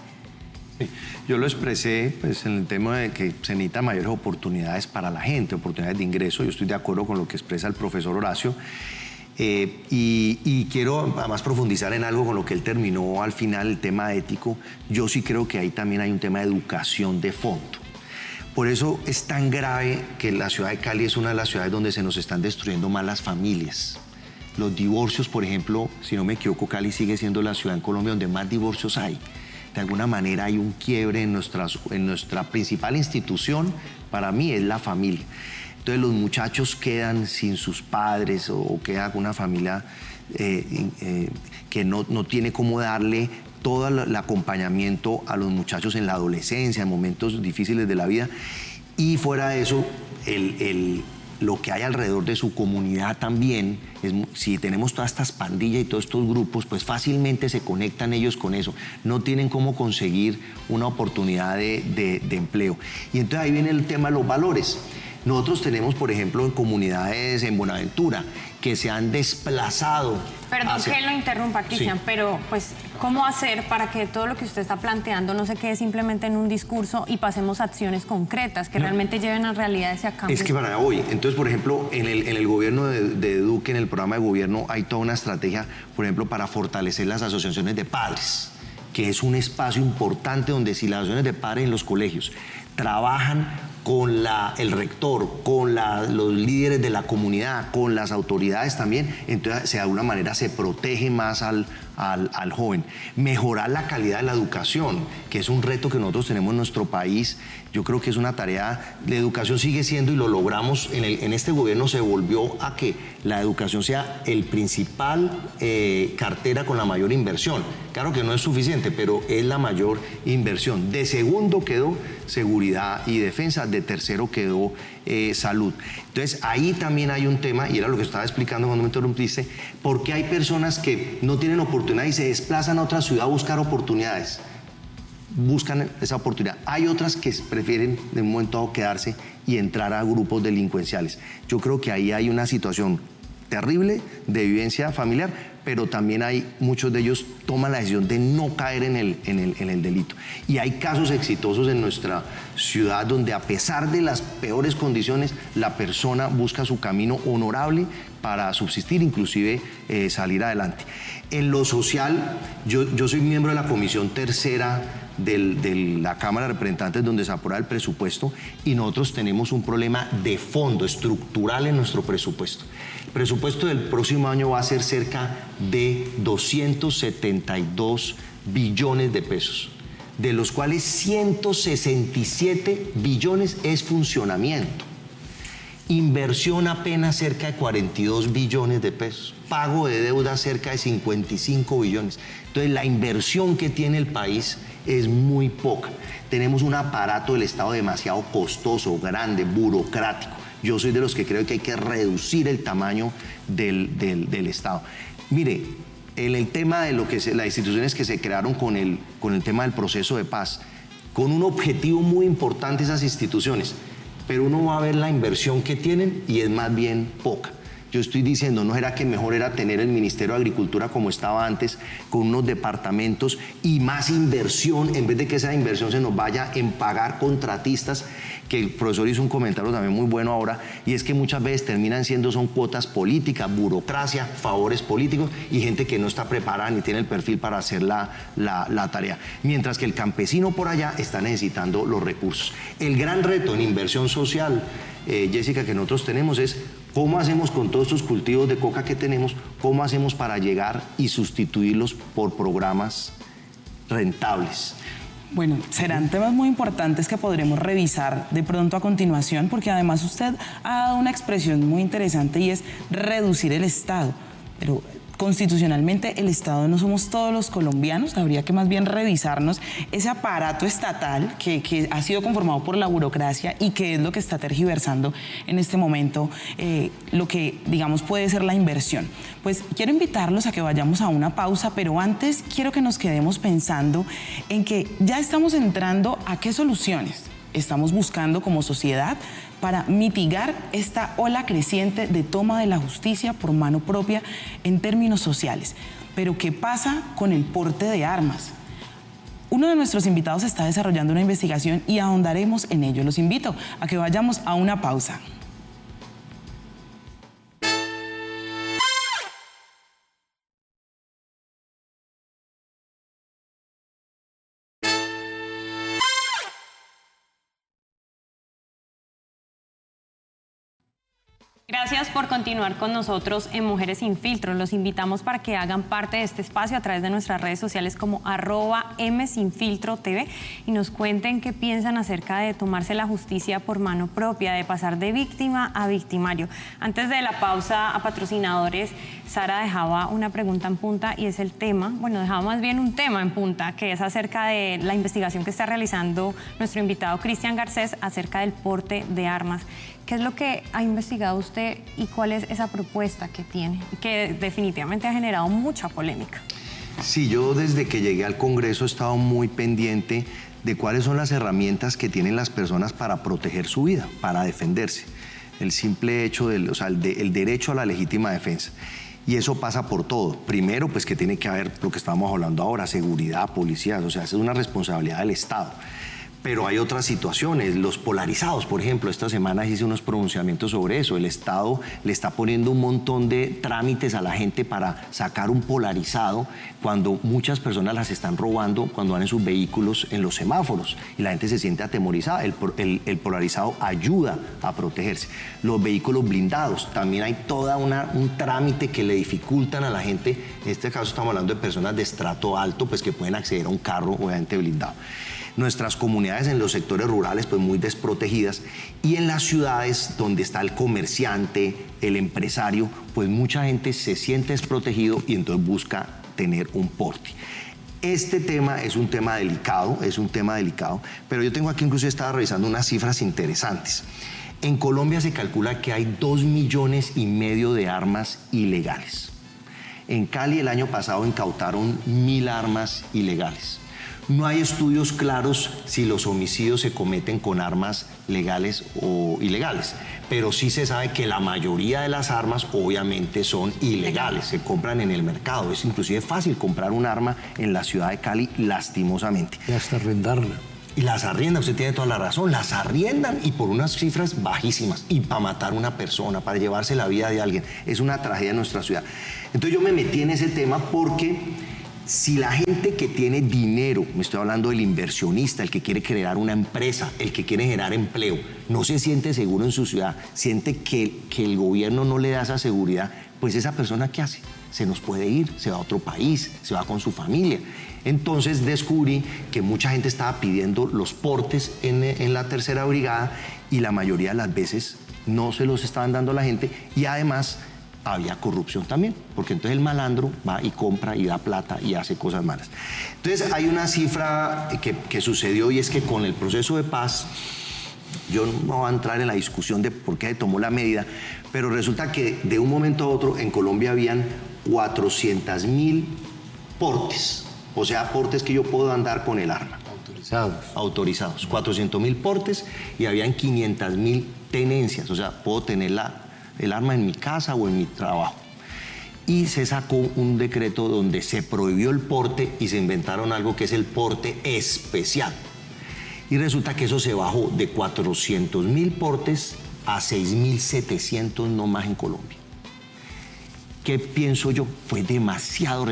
Sí, yo lo expresé pues, en el tema de que se necesitan mayores oportunidades para la gente, oportunidades de ingreso. Yo estoy de acuerdo con lo que expresa el profesor Horacio. Y quiero además profundizar en algo con lo que él terminó al final, el tema ético. Yo sí creo que ahí también hay un tema de educación de fondo. Por eso es tan grave que la ciudad de Cali es una de las ciudades donde se nos están destruyendo más las familias. Los divorcios, por ejemplo, si no me equivoco, Cali sigue siendo la ciudad en Colombia donde más divorcios hay. De alguna manera hay un quiebre en nuestra principal institución, para mí es la familia. Entonces los muchachos quedan sin sus padres o queda con una familia que no tiene cómo darle todo el acompañamiento a los muchachos en la adolescencia, en momentos difíciles de la vida. Y fuera de eso, lo que hay alrededor de su comunidad también, si tenemos todas estas pandillas y todos estos grupos, pues fácilmente se conectan ellos con eso. No tienen cómo conseguir una oportunidad de empleo. Y entonces ahí viene el tema de los valores. Nosotros tenemos, por ejemplo, en comunidades en Buenaventura que se han desplazado. Perdón que lo interrumpa, Cristian, sí. Pero pues, ¿cómo hacer para que todo lo que usted está planteando no se quede simplemente en un discurso y pasemos a acciones concretas que realmente lleven a realidades y a cambios? Es que para hoy, entonces, por ejemplo, en el gobierno de Duque, en el programa de gobierno, hay toda una estrategia, por ejemplo, para fortalecer las asociaciones de padres, que es un espacio importante donde si las asociaciones de padres en los colegios trabajan con el rector, con los líderes de la comunidad, con las autoridades también, entonces de alguna manera se protege más al joven. Mejorar la calidad de la educación, que es un reto que nosotros tenemos en nuestro país. Yo creo que es una tarea, la educación sigue siendo, y lo logramos, en este gobierno se volvió a que la educación sea el principal cartera con la mayor inversión. Claro que no es suficiente, pero es la mayor inversión. De segundo quedó seguridad y defensa, de tercero quedó salud. Entonces ahí también hay un tema, y era lo que estaba explicando cuando me interrumpiste, porque hay personas que no tienen oportunidad y se desplazan a otra ciudad a buscar oportunidades. Buscan esa oportunidad. Hay otras que prefieren de un momento dado quedarse y entrar a grupos delincuenciales. Yo creo que ahí hay una situación terrible de vivencia familiar, pero también hay muchos de ellos toman la decisión de no caer en el delito. Y hay casos exitosos en nuestra ciudad donde, a pesar de las peores condiciones, la persona busca su camino honorable para subsistir, inclusive salir adelante. En lo social, yo soy miembro de la Comisión Tercera de la Cámara de Representantes, donde se aprueba el presupuesto, y nosotros tenemos un problema de fondo estructural en nuestro presupuesto. El presupuesto del próximo año va a ser cerca de 272 billones de pesos, de los cuales 167 billones es funcionamiento. Inversión apenas cerca de 42 billones de pesos. Pago de deuda cerca de 55 billones. Entonces la inversión que tiene el país es muy poca. Tenemos un aparato del Estado demasiado costoso, grande, burocrático. Yo soy de los que creo que hay que reducir el tamaño del Estado. Mire, en el tema de las instituciones que se crearon con el tema del proceso de paz, con un objetivo muy importante esas instituciones, pero uno va a ver la inversión que tienen y es más bien poca. Yo estoy diciendo, ¿no era que mejor era tener el Ministerio de Agricultura como estaba antes, con unos departamentos y más inversión, en vez de que esa inversión se nos vaya en pagar contratistas? Que el profesor hizo un comentario también muy bueno ahora, y es que muchas veces terminan siendo son cuotas políticas, burocracia, favores políticos y gente que no está preparada ni tiene el perfil para hacer la tarea. Mientras que el campesino por allá está necesitando los recursos. El gran reto en inversión social, Jessica, que nosotros tenemos es cómo hacemos con todos estos cultivos de coca que tenemos, cómo hacemos para llegar y sustituirlos por programas rentables. Bueno, serán temas muy importantes que podremos revisar de pronto a continuación, porque además usted ha dado una expresión muy interesante y es reducir el Estado. Pero constitucionalmente el Estado no somos todos los colombianos, habría que más bien revisarnos ese aparato estatal que ha sido conformado por la burocracia y que es lo que está tergiversando en este momento lo que, digamos, puede ser la inversión. Pues quiero invitarlos a que vayamos a una pausa, pero antes quiero que nos quedemos pensando en que ya estamos entrando a qué soluciones estamos buscando como sociedad para mitigar esta ola creciente de toma de la justicia por mano propia en términos sociales. Pero ¿qué pasa con el porte de armas? Uno de nuestros invitados está desarrollando una investigación y ahondaremos en ello. Los invito a que vayamos a una pausa. Gracias por continuar con nosotros en Mujeres Sin Filtro. Los invitamos para que hagan parte de este espacio a través de nuestras redes sociales como @msinfiltrotv y nos cuenten qué piensan acerca de tomarse la justicia por mano propia, de pasar de víctima a victimario. Antes de la pausa a patrocinadores, Sara dejaba una pregunta en punta y es el tema, bueno, dejaba más bien un tema en punta, que es acerca de la investigación que está realizando nuestro invitado Cristian Garcés acerca del porte de armas. ¿Qué es lo que ha investigado usted y cuál es esa propuesta que tiene? Que definitivamente ha generado mucha polémica. Sí, yo desde que llegué al Congreso he estado muy pendiente de cuáles son las herramientas que tienen las personas para proteger su vida, para defenderse. El simple hecho el derecho a la legítima defensa. Y eso pasa por todo. Primero, pues que tiene que haber lo que estamos hablando ahora, seguridad, policías, o sea, es una responsabilidad del Estado. Pero hay otras situaciones, los polarizados, por ejemplo, esta semana hice unos pronunciamientos sobre eso. El Estado le está poniendo un montón de trámites a la gente para sacar un polarizado cuando muchas personas las están robando cuando van en sus vehículos en los semáforos y la gente se siente atemorizada. El polarizado ayuda a protegerse. Los vehículos blindados, también hay todo un trámite que le dificultan a la gente. En este caso estamos hablando de personas de estrato alto, pues que pueden acceder a un carro obviamente blindado. Nuestras comunidades en los sectores rurales pues muy desprotegidas, y en las ciudades donde está el comerciante, el empresario, pues mucha gente se siente desprotegido y entonces busca tener un porte. Este tema es un tema delicado, pero yo tengo aquí, incluso estaba revisando unas cifras interesantes. En Colombia se calcula que hay 2,5 millones de armas ilegales. En Cali el año pasado incautaron 1.000 armas ilegales. No hay estudios claros si los homicidios se cometen con armas legales o ilegales, pero sí se sabe que la mayoría de las armas obviamente son ilegales, se compran en el mercado. Es inclusive fácil comprar un arma en la ciudad de Cali, lastimosamente. Y hasta arrendarla. Y las arriendan, usted tiene toda la razón, las arriendan y por unas cifras bajísimas, y para matar a una persona, para llevarse la vida de alguien. Es una tragedia en nuestra ciudad. Entonces yo me metí en ese tema porque si la gente que tiene dinero, me estoy hablando del inversionista, el que quiere crear una empresa, el que quiere generar empleo, no se siente seguro en su ciudad, siente que el gobierno no le da esa seguridad, pues esa persona, ¿qué hace? Se nos puede ir, se va a otro país, se va con su familia. Entonces descubrí que mucha gente estaba pidiendo los portes en la tercera brigada y la mayoría de las veces no se los estaban dando a la gente, y además había corrupción también, porque entonces el malandro va y compra y da plata y hace cosas malas. Entonces hay una cifra que sucedió, y es que con el proceso de paz, yo no voy a entrar en la discusión de por qué se tomó la medida, pero resulta que de un momento a otro en Colombia habían 400.000 portes, o sea, portes que yo puedo andar con el arma. Autorizados. 400.000 portes, y habían 500.000 tenencias, o sea, puedo tener el arma en mi casa o en mi trabajo. Y se sacó un decreto donde se prohibió el porte y se inventaron algo que es el porte especial. Y resulta que eso se bajó de 400.000 portes a 6.700 no más en Colombia. ¿Qué pienso yo? Fue demasiado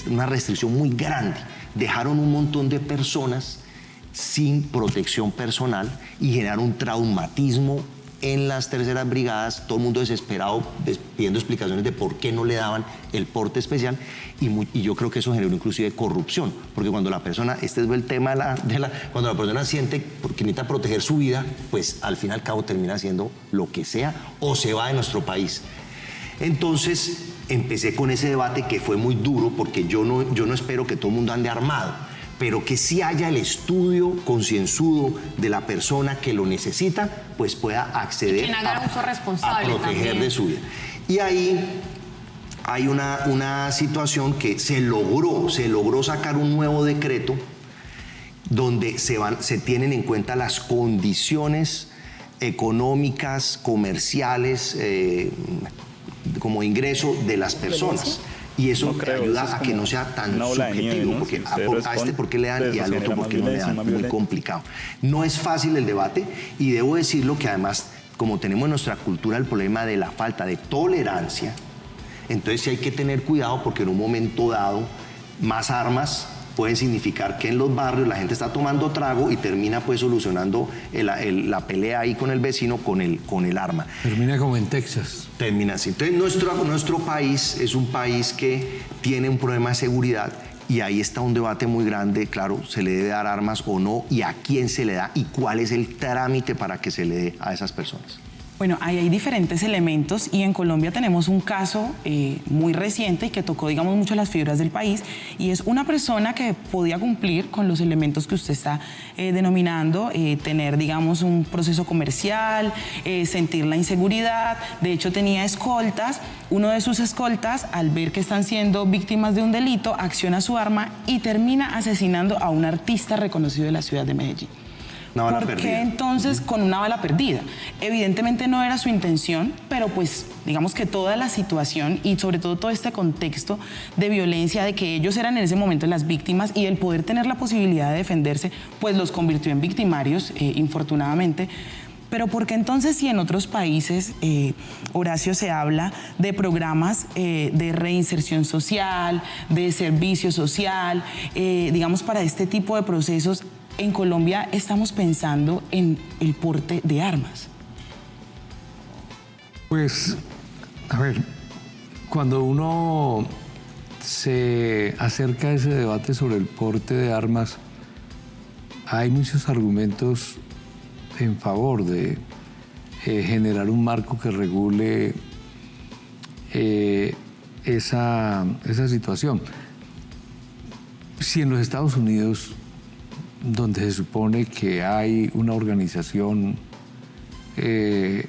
una restricción muy grande. Dejaron un montón de personas sin protección personal y generaron un traumatismo en las terceras brigadas, todo el mundo desesperado pidiendo explicaciones de por qué no le daban el porte especial, y yo creo que eso generó inclusive corrupción, porque cuando la persona, este es el tema cuando la persona siente porque necesita proteger su vida, pues al fin y al cabo termina haciendo lo que sea o se va de nuestro país. Entonces empecé con ese debate que fue muy duro, porque yo no espero que todo el mundo ande armado, pero que sí haya el estudio concienzudo de la persona que lo necesita, pues pueda acceder a proteger también de su vida. Y ahí hay una situación que se logró sacar un nuevo decreto donde se tienen en cuenta las condiciones económicas, comerciales, como ingreso de las personas. Y eso ayuda a que no sea tan subjetivo, porque a este por qué le dan y al otro por qué no le dan. Muy complicado. No es fácil el debate, y debo decirlo que además, como tenemos en nuestra cultura el problema de la falta de tolerancia, entonces sí hay que tener cuidado, porque en un momento dado más armas pueden significar que en los barrios la gente está tomando trago y termina pues solucionando la pelea ahí con el vecino con el arma. Termina como en Texas. Termina así. Entonces nuestro país es un país que tiene un problema de seguridad, y ahí está un debate muy grande. Claro, ¿se le debe dar armas o no? ¿Y a quién se le da? ¿Y cuál es el trámite para que se le dé a esas personas? Bueno, ahí hay diferentes elementos, y en Colombia tenemos un caso muy reciente y que tocó, digamos, mucho las fibras del país, y es una persona que podía cumplir con los elementos que usted está denominando, tener, digamos, un proceso comercial, sentir la inseguridad. De hecho, tenía escoltas. Uno de sus escoltas, al ver que están siendo víctimas de un delito, acciona su arma y termina asesinando a un artista reconocido de la ciudad de Medellín. Una bala ¿Por perdida. qué entonces con una bala perdida? Evidentemente no era su intención, pero pues digamos que toda la situación y sobre todo este contexto de violencia, de que ellos eran en ese momento las víctimas y el poder tener la posibilidad de defenderse, pues los convirtió en victimarios, infortunadamente. Pero ¿por qué entonces si en otros países, Horacio, se habla de programas de reinserción social, de servicio social, digamos para este tipo de procesos, en Colombia estamos pensando en el porte de armas? Pues, a ver, cuando uno se acerca a ese debate sobre el porte de armas, hay muchos argumentos en favor de generar un marco que regule esa situación. Si en los Estados Unidos, donde se supone que hay una organización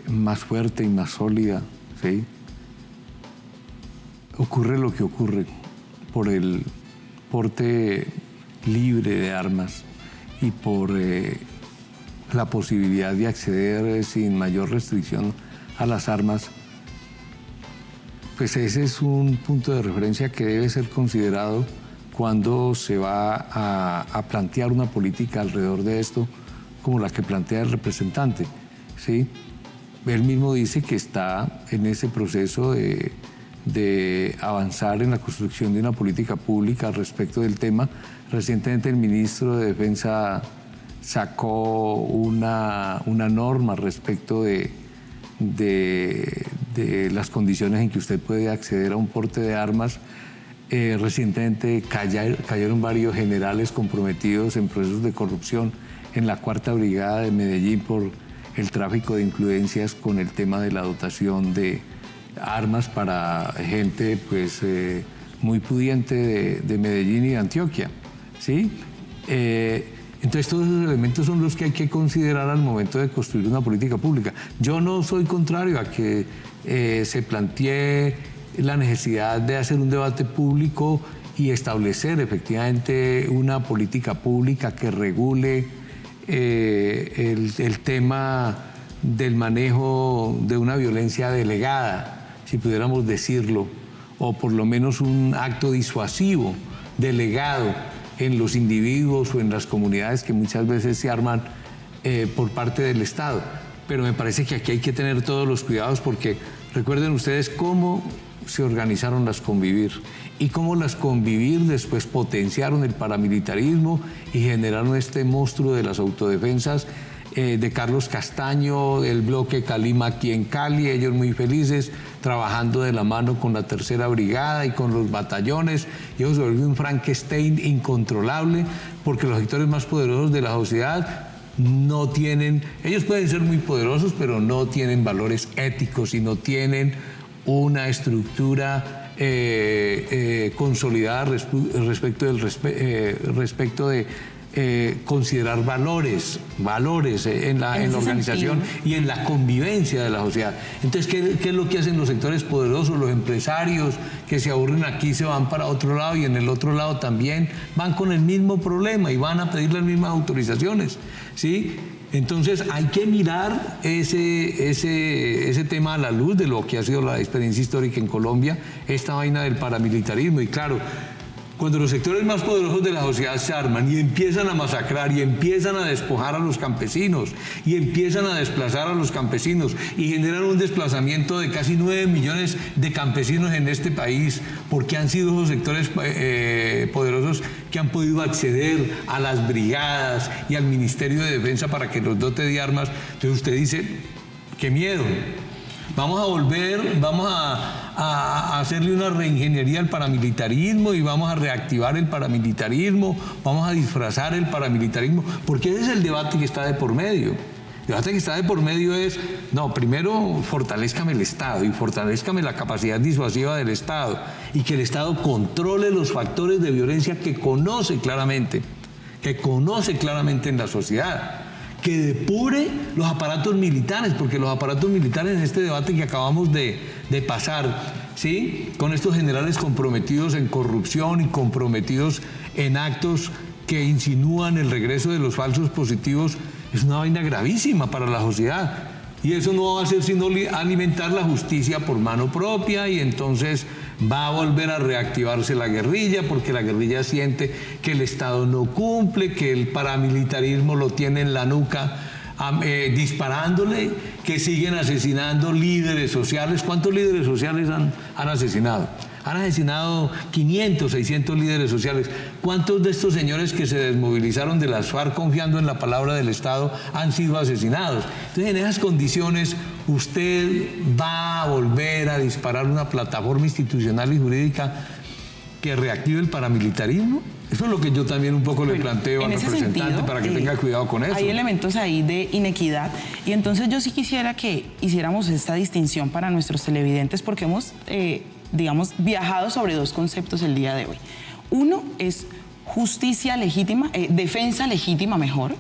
más fuerte y más sólida, ¿sí?, ocurre lo que ocurre por el porte libre de armas y por la posibilidad de acceder sin mayor restricción a las armas, pues ese es un punto de referencia que debe ser considerado cuando se va a plantear una política alrededor de esto, como la que plantea el representante, ¿sí? Él mismo dice que está en ese proceso de avanzar en la construcción de una política pública al respecto del tema. Recientemente el ministro de Defensa sacó una norma respecto de las condiciones en que usted puede acceder a un porte de armas. Recientemente cayeron varios generales comprometidos en procesos de corrupción en la 4ª Brigada de Medellín por el tráfico de influencias con el tema de la dotación de armas para gente pues, muy pudiente de Medellín y de Antioquia, ¿sí? Entonces todos esos elementos son los que hay que considerar al momento de construir una política pública. Yo no soy contrario a que se plantee la necesidad de hacer un debate público y establecer efectivamente una política pública que regule el tema del manejo de una violencia delegada, si pudiéramos decirlo, o por lo menos un acto disuasivo delegado en los individuos o en las comunidades que muchas veces se arman por parte del Estado. Pero me parece que aquí hay que tener todos los cuidados porque recuerden ustedes cómo se organizaron las Convivir y cómo las Convivir después potenciaron el paramilitarismo y generaron este monstruo de las autodefensas de Carlos Castaño, el bloque Calima aquí en Cali, ellos muy felices, trabajando de la mano con la 3ª Brigada y con los batallones, y eso se volvió un Frankenstein incontrolable, porque los sectores más poderosos de la sociedad no tienen, ellos pueden ser muy poderosos, pero no tienen valores éticos y no tienen una estructura consolidada respecto de considerar valores en la organización y en la convivencia de la sociedad. Entonces, ¿qué es lo que hacen los sectores poderosos, los empresarios que se aburren aquí, se van para otro lado y en el otro lado también van con el mismo problema y van a pedir las mismas autorizaciones, ¿sí? Entonces hay que mirar ese tema a la luz de lo que ha sido la experiencia histórica en Colombia, esta vaina del paramilitarismo. Y claro, cuando los sectores más poderosos de la sociedad se arman y empiezan a masacrar y empiezan a despojar a los campesinos y empiezan a desplazar a los campesinos y generan un desplazamiento de casi 9 millones de campesinos en este país porque han sido esos sectores poderosos que han podido acceder a las brigadas y al Ministerio de Defensa para que los dote de armas. Entonces usted dice, qué miedo. Vamos a hacerle una reingeniería al paramilitarismo y vamos a reactivar el paramilitarismo, vamos a disfrazar el paramilitarismo, porque ese es el debate que está de por medio. El debate que está de por medio es, no, primero fortalézcame el Estado y fortalézcame la capacidad disuasiva del Estado y que el Estado controle los factores de violencia que conoce claramente en la sociedad. Que depure los aparatos militares, porque los aparatos militares en este debate que acabamos de pasar, ¿sí?, con estos generales comprometidos en corrupción y comprometidos en actos que insinúan el regreso de los falsos positivos, es una vaina gravísima para la sociedad. Y eso no va a hacer sino alimentar la justicia por mano propia, y entonces va a volver a reactivarse la guerrilla, porque la guerrilla siente que el Estado no cumple, que el paramilitarismo lo tiene en la nuca disparándole, que siguen asesinando líderes sociales. ¿Cuántos líderes sociales han asesinado? Han asesinado 500, 600 líderes sociales. ¿Cuántos de estos señores que se desmovilizaron de las FARC confiando en la palabra del Estado han sido asesinados? Entonces, en esas condiciones, usted va a volver a disparar una plataforma institucional y jurídica que reactive el paramilitarismo. Eso es lo que yo también un poco le planteo al representante sentido, para que tenga cuidado con eso. Hay elementos ahí de inequidad, y entonces yo sí quisiera que hiciéramos esta distinción para nuestros televidentes, porque hemos, digamos, viajado sobre dos conceptos el día de hoy. Uno es justicia legítima, defensa legítima mejor.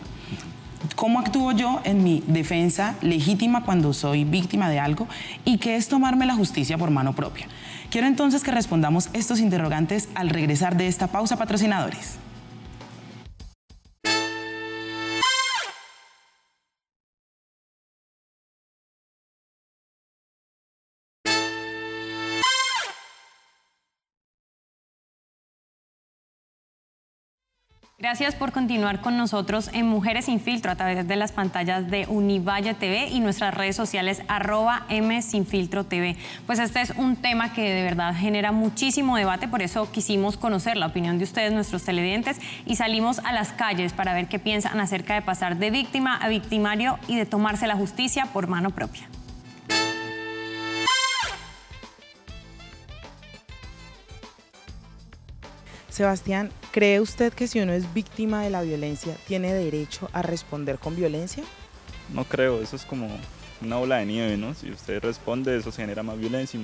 ¿Cómo actúo yo en mi defensa legítima cuando soy víctima de algo? ¿Y qué es tomarme la justicia por mano propia? Quiero entonces que respondamos estos interrogantes al regresar de esta pausa, patrocinadores. Gracias por continuar con nosotros en Mujeres Sin Filtro a través de las pantallas de Univalle TV y nuestras redes sociales @msinfiltrotv. Pues este es un tema que de verdad genera muchísimo debate, por eso quisimos conocer la opinión de ustedes, nuestros televidentes, y salimos a las calles para ver qué piensan acerca de pasar de víctima a victimario y de tomarse la justicia por mano propia. Sebastián, ¿cree usted que si uno es víctima de la violencia, tiene derecho a responder con violencia? No creo, eso es como una bola de nieve, ¿no? Si usted responde, eso se genera más violencia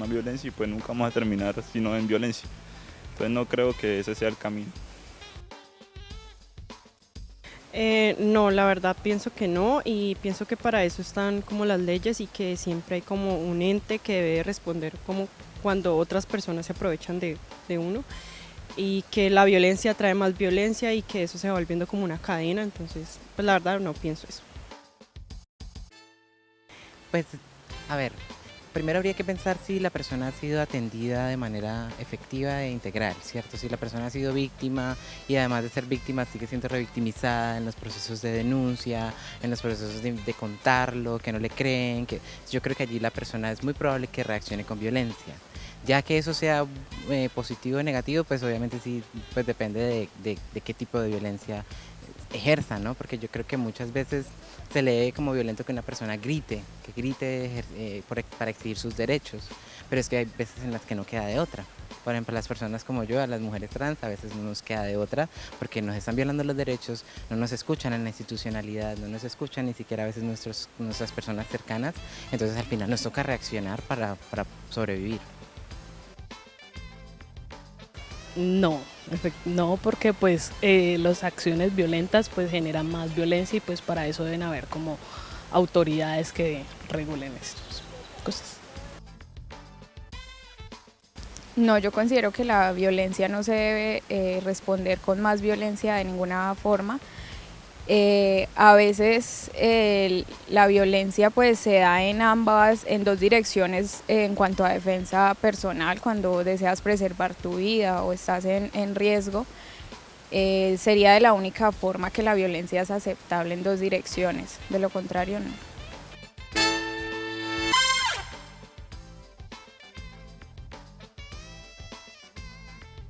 y pues nunca vamos a terminar sino en violencia. Entonces no creo que ese sea el camino. No, la verdad pienso que no, y pienso que para eso están como las leyes, y que siempre hay como un ente que debe responder como cuando otras personas se aprovechan de uno, y que la violencia trae más violencia y que eso se va volviendo como una cadena. Entonces, pues la verdad no pienso eso. Pues, a ver, primero habría que pensar si la persona ha sido atendida de manera efectiva e integral, ¿cierto? Si la persona ha sido víctima y además de ser víctima sigue siendo revictimizada en los procesos de denuncia, en los procesos de contarlo, que no le creen, que yo creo que allí la persona es muy probable que reaccione con violencia. Ya que eso sea positivo o negativo, pues obviamente sí, pues depende de qué tipo de violencia ejerza, ¿no? Porque yo creo que muchas veces se le ve como violento que una persona grite para exigir sus derechos, pero es que hay veces en las que no queda de otra. Por ejemplo, las personas como yo, a las mujeres trans, a veces no nos queda de otra porque nos están violando los derechos, no nos escuchan en la institucionalidad, no nos escuchan ni siquiera a veces nuestras personas cercanas, entonces al final nos toca reaccionar para sobrevivir. No, porque pues las acciones violentas pues generan más violencia, y pues para eso deben haber como autoridades que regulen estas cosas. No, yo considero que la violencia no se debe responder con más violencia de ninguna forma. A veces la violencia pues se da en dos direcciones en cuanto a defensa personal, cuando deseas preservar tu vida o estás en riesgo. Sería de la única forma que la violencia es aceptable en dos direcciones, de lo contrario no.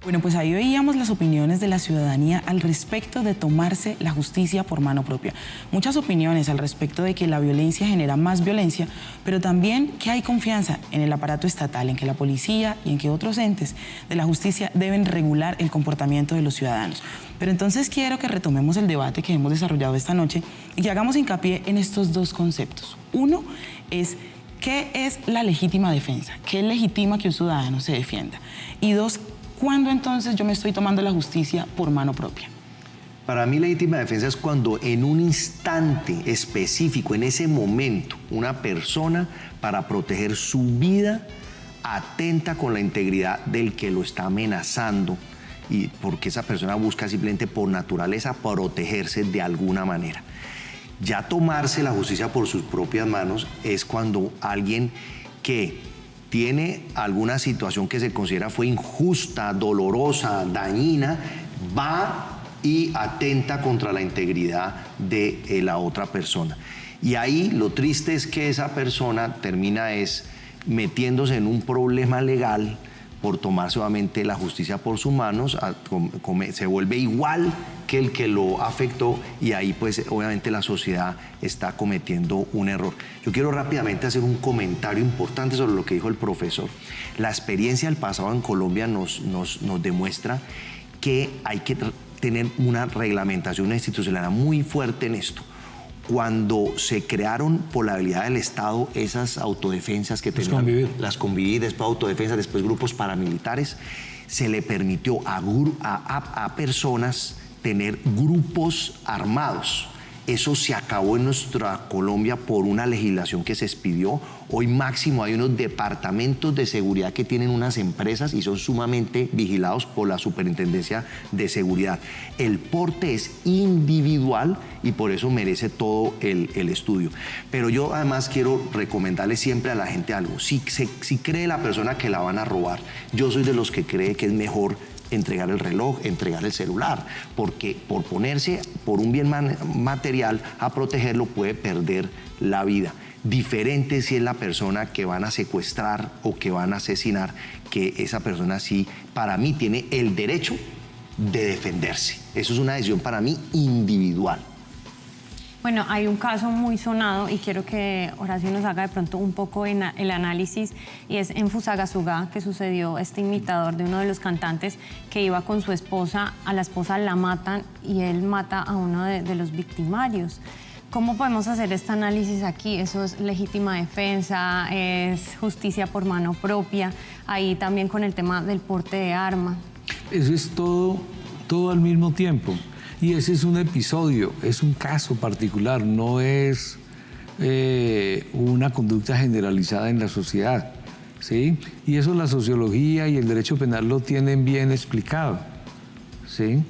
Bueno, pues ahí veíamos las opiniones de la ciudadanía al respecto de tomarse la justicia por mano propia. Muchas opiniones al respecto de que la violencia genera más violencia, pero también que hay confianza en el aparato estatal, en que la policía y en que otros entes de la justicia deben regular el comportamiento de los ciudadanos. Pero entonces quiero que retomemos el debate que hemos desarrollado esta noche y que hagamos hincapié en estos dos conceptos. Uno es: ¿qué es la legítima defensa? ¿Qué legitima que un ciudadano se defienda? Y dos, ¿cuándo entonces yo me estoy tomando la justicia por mano propia? Para mí, legítima defensa es cuando en un instante específico, en ese momento, una persona, para proteger su vida, atenta con la integridad del que lo está amenazando, y porque esa persona busca simplemente por naturaleza protegerse de alguna manera. Ya tomarse la justicia por sus propias manos es cuando alguien que tiene alguna situación que se considera fue injusta, dolorosa, dañina, va y atenta contra la integridad de la otra persona. Y ahí lo triste es que esa persona termina metiéndose en un problema legal por tomar solamente la justicia por sus manos, se vuelve igual que el que lo afectó, y ahí pues obviamente la sociedad está cometiendo un error. Yo quiero rápidamente hacer un comentario importante sobre lo que dijo el profesor. La experiencia del pasado en Colombia nos demuestra que hay que tener una reglamentación institucional muy fuerte en esto. Cuando se crearon por la habilidad del Estado esas autodefensas que tenían, las convivir, después autodefensas, después grupos paramilitares, se le permitió a personas tener grupos armados. Eso se acabó en nuestra Colombia por una legislación que se expidió. Hoy máximo hay unos departamentos de seguridad que tienen unas empresas y son sumamente vigilados por la Superintendencia de Seguridad. El porte es individual y por eso merece todo el estudio. Pero yo además quiero recomendarle siempre a la gente algo. Si cree la persona que la van a robar, yo soy de los que cree que es mejor entregar el reloj, entregar el celular, porque por ponerse por un bien material a protegerlo puede perder la vida. Diferente si es la persona que van a secuestrar o que van a asesinar, que esa persona sí, para mí, tiene el derecho de defenderse. Eso es una decisión para mí individual. Bueno, hay un caso muy sonado y quiero que Horacio nos haga de pronto un poco el análisis, y es en Fusagasugá, que sucedió este imitador de uno de los cantantes que iba con su esposa, a la esposa la matan y él mata a uno de los victimarios. ¿Cómo podemos hacer este análisis aquí? ¿Eso es legítima defensa? ¿Es justicia por mano propia? Ahí también con el tema del porte de arma. Eso es todo al mismo tiempo. Y ese es un episodio, es un caso particular, no es una conducta generalizada en la sociedad, ¿sí? Y eso la sociología y el derecho penal lo tienen bien explicado, ¿sí?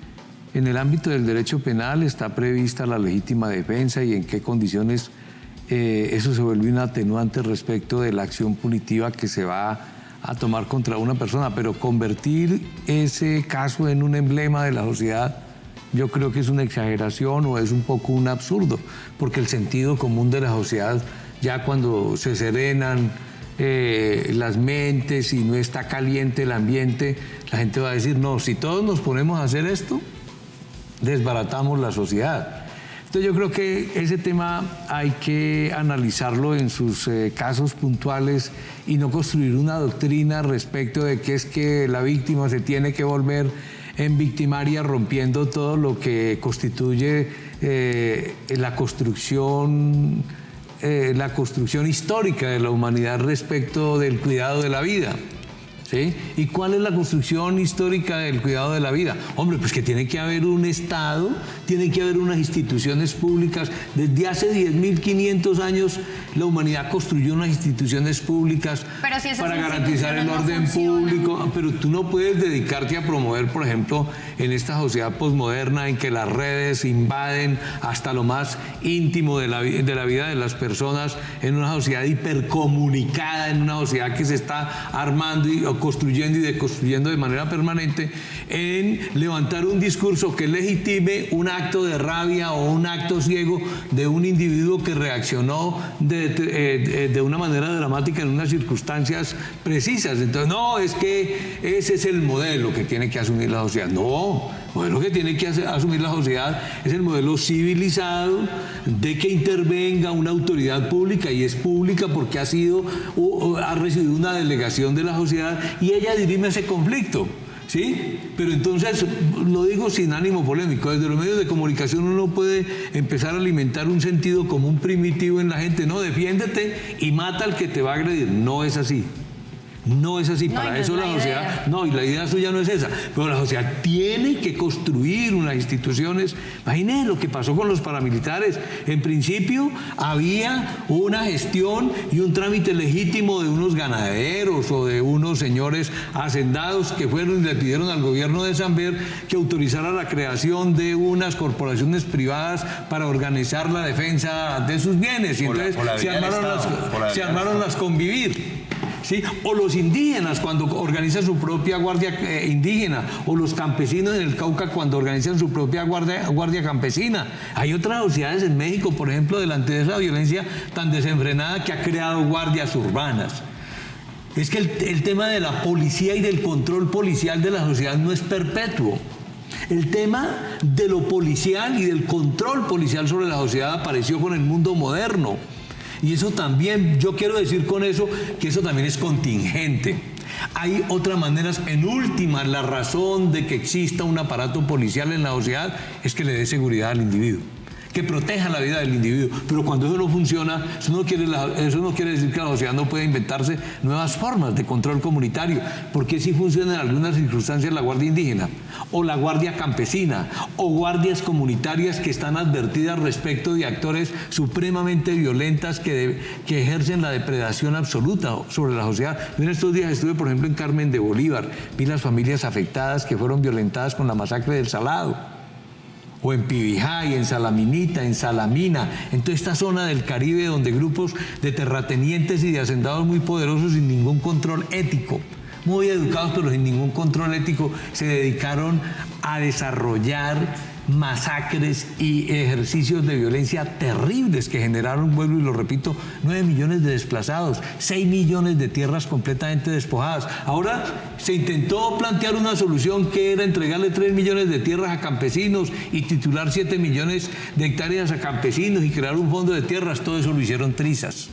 En el ámbito del derecho penal está prevista la legítima defensa y en qué condiciones eso se vuelve un atenuante respecto de la acción punitiva que se va a tomar contra una persona, pero convertir ese caso en un emblema de la sociedad, yo creo que es una exageración o es un poco un absurdo, porque el sentido común de la sociedad, ya cuando se serenan las mentes y no está caliente el ambiente, la gente va a decir, no, si todos nos ponemos a hacer esto, desbaratamos la sociedad. Entonces yo creo que ese tema hay que analizarlo en sus casos puntuales y no construir una doctrina respecto de que es que la víctima se tiene que volver en victimaria, rompiendo todo lo que constituye la construcción histórica de la humanidad respecto del cuidado de la vida. ¿Sí? ¿Y cuál es la construcción histórica del cuidado de la vida? Hombre, pues que tiene que haber un Estado, tiene que haber unas instituciones públicas. Desde hace 10.500 años la humanidad construyó unas instituciones públicas para garantizar el orden público. Pero tú no puedes dedicarte a promover, por ejemplo, en esta sociedad posmoderna en que las redes invaden hasta lo más íntimo de la vida de las personas, en una sociedad hipercomunicada, en una sociedad que se está armando y construyendo y deconstruyendo de manera permanente, en levantar un discurso que legitime un acto de rabia o un acto ciego de un individuo que reaccionó de una manera dramática en unas circunstancias precisas. Entonces, no, es que ese es el modelo que tiene que asumir la sociedad. No, el modelo que tiene que asumir la sociedad es el modelo civilizado de que intervenga una autoridad pública, y es pública porque ha recibido una delegación de la sociedad y ella dirime ese conflicto, ¿sí? Pero entonces, lo digo sin ánimo polémico, desde los medios de comunicación uno puede empezar a alimentar un sentido común primitivo en la gente. No, defiéndete y mata al que te va a agredir. No es así. No es así, No, para y no eso es la la sociedad, idea. no, y la idea suya no es esa, pero la sociedad tiene que construir unas instituciones. Imagínense lo que pasó con los paramilitares. En principio había una gestión y un trámite legítimo de unos ganaderos o de unos señores hacendados que fueron y le pidieron al gobierno de Sanver que autorizara la creación de unas corporaciones privadas para organizar la defensa de sus bienes. Y entonces se armaron las convivir. ¿Sí? O los indígenas cuando organizan su propia guardia indígena, o los campesinos en el Cauca cuando organizan su propia guardia campesina. Hay otras sociedades en México, por ejemplo, delante de esa violencia tan desenfrenada, que ha creado guardias urbanas. Es que el tema de la policía y del control policial de la sociedad no es perpetuo. El tema de lo policial y del control policial sobre la sociedad apareció con el mundo moderno. Y eso también, yo quiero decir con eso, que eso también es contingente. Hay otras maneras. En última, la razón de que exista un aparato policial en la sociedad es que le dé seguridad al individuo, que proteja la vida del individuo. Pero cuando eso no funciona, eso no quiere decir que la sociedad no pueda inventarse nuevas formas de control comunitario, porque sí funciona en algunas circunstancias la guardia indígena, o la guardia campesina, o guardias comunitarias que están advertidas respecto de actores supremamente violentas que ejercen la depredación absoluta sobre la sociedad. Yo en estos días estuve, por ejemplo, en Carmen de Bolívar, vi las familias afectadas que fueron violentadas con la masacre del Salado, o en Pibijay, en Salaminita, en Salamina, en toda esta zona del Caribe donde grupos de terratenientes y de hacendados muy poderosos sin ningún control ético, muy educados pero sin ningún control ético, se dedicaron a desarrollar masacres y ejercicios de violencia terribles que generaron, vuelvo y lo repito, 9 millones de desplazados, 6 millones de tierras completamente despojadas. Ahora se intentó plantear una solución que era entregarle 3 millones de tierras a campesinos y titular 7 millones de hectáreas a campesinos y crear un fondo de tierras. Todo eso lo hicieron trizas.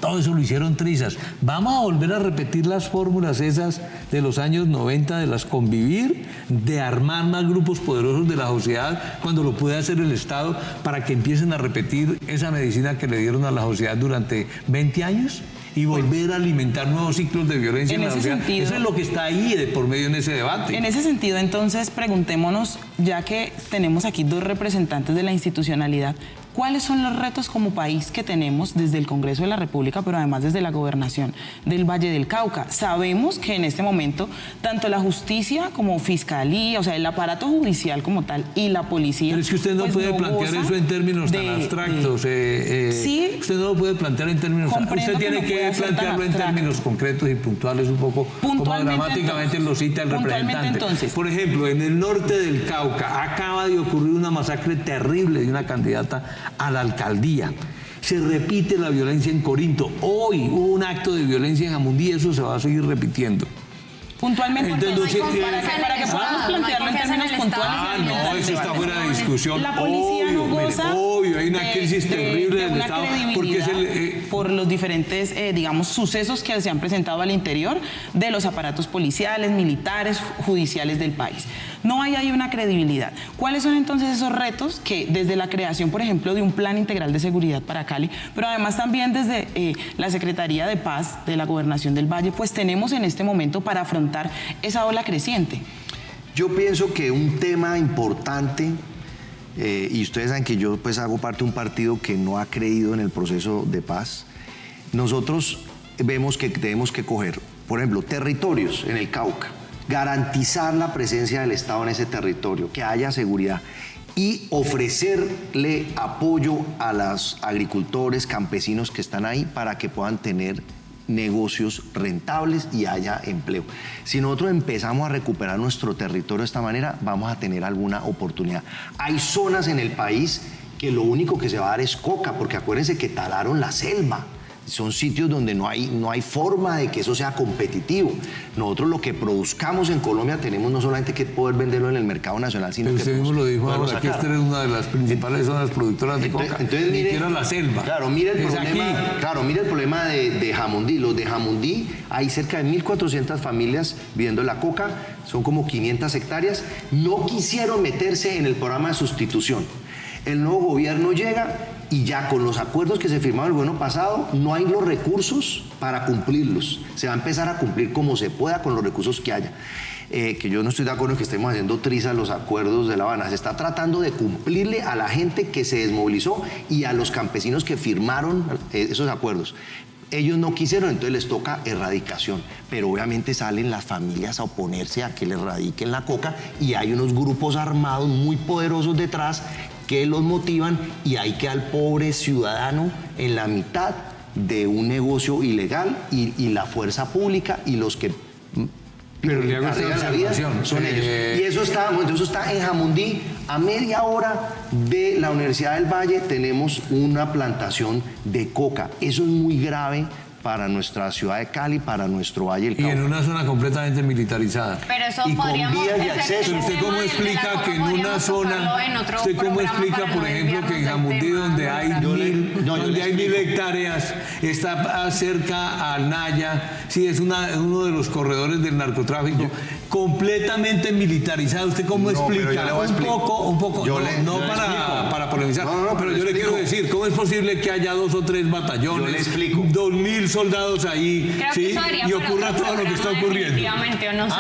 Todo eso lo hicieron trizas. Vamos a volver a repetir las fórmulas esas de los años 90 de las convivir, de armar más grupos poderosos de la sociedad cuando lo puede hacer el Estado, para que empiecen a repetir esa medicina que le dieron a la sociedad durante 20 años y volver a alimentar nuevos ciclos de violencia en la sociedad. Sentido, eso es lo que está ahí de por medio en ese debate. En ese sentido, entonces, preguntémonos, ya que tenemos aquí dos representantes de la institucionalidad, ¿cuáles son los retos como país que tenemos desde el Congreso de la República, pero además desde la Gobernación del Valle del Cauca? Sabemos que en este momento tanto la justicia como fiscalía, o sea, el aparato judicial como tal y la policía... Pero es que usted no puede plantear eso en términos tan abstractos. Sí, usted no lo puede plantear en términos... Usted tiene que plantearlo en términos concretos y puntuales, un poco como dramáticamente lo cita el representante. Entonces, por ejemplo, en el norte del Cauca acaba de ocurrir una masacre terrible de una candidata a la alcaldía. Se repite la violencia en Corinto. Hoy hubo un acto de violencia en Jamundí, eso se va a seguir repitiendo. Puntualmente, entonces, para que podamos plantearlo en términos puntuales. No, eso está fuera de discusión. La policía no goza obvio, hay una crisis terrible del Estado. Porque por los diferentes, digamos, sucesos que se han presentado al interior de los aparatos policiales, militares, judiciales del país. No hay ahí una credibilidad. ¿Cuáles son entonces esos retos que desde la creación, por ejemplo, de un plan integral de seguridad para Cali, pero además también desde la Secretaría de Paz de la Gobernación del Valle, pues tenemos en este momento para afrontar esa ola creciente? Yo pienso que un tema importante, y ustedes saben que yo pues hago parte de un partido que no ha creído en el proceso de paz, nosotros vemos que tenemos que coger, por ejemplo, territorios en el Cauca, garantizar la presencia del Estado en ese territorio, que haya seguridad y ofrecerle apoyo a los agricultores, campesinos que están ahí para que puedan tener negocios rentables y haya empleo. Si nosotros empezamos a recuperar nuestro territorio de esta manera, vamos a tener alguna oportunidad. Hay zonas en el país que lo único que se va a dar es coca, porque acuérdense que talaron la selva. Son sitios donde no hay forma de que eso sea competitivo. Nosotros lo que produzcamos en Colombia tenemos no solamente que poder venderlo en el mercado nacional, sino pero que... usted mismo lo dijo ahora, que esta es una de las principales zonas productoras de coca. Entonces, mire, la selva. Claro, mire el problema de Jamundí. Los de Jamundí, hay cerca de 1.400 familias viviendo la coca, son como 500 hectáreas. No quisieron meterse en el programa de sustitución. El nuevo gobierno llega y ya con los acuerdos que se firmaron el gobierno pasado no hay los recursos para cumplirlos. Se va a empezar a cumplir como se pueda con los recursos que haya. Que yo no estoy de acuerdo en que estemos haciendo trizas los acuerdos de La Habana. Se está tratando de cumplirle a la gente que se desmovilizó y a los campesinos que firmaron esos acuerdos. Ellos no quisieron, entonces les toca erradicación. Pero obviamente salen las familias a oponerse a que le erradiquen la coca y hay unos grupos armados muy poderosos detrás que los motivan y hay que al pobre ciudadano en la mitad de un negocio ilegal y la fuerza pública y los que... Pero le hago esta observación. Son ellos. Y eso está en Jamundí, a media hora de la Universidad del Valle tenemos una plantación de coca. Eso es muy grave para nuestra ciudad de Cali, para nuestro Valle del Cauca. Y en una zona completamente militarizada. Pero eso y con podríamos vías de acceso. Pero usted cómo explica que en una zona, usted cómo explica, por ejemplo, que en Jamundí, donde hay 1000 hectáreas, está cerca a Naya, sí, es uno de los corredores del narcotráfico, completamente militarizado. ¿Usted cómo explica? Un poco, no para polemizar, pero yo le quiero decir, ¿cómo es posible que haya 2 o 3 batallones? Yo le explico. 2000 soldados ahí, ¿sí? Y ocurra todo lo que está ocurriendo.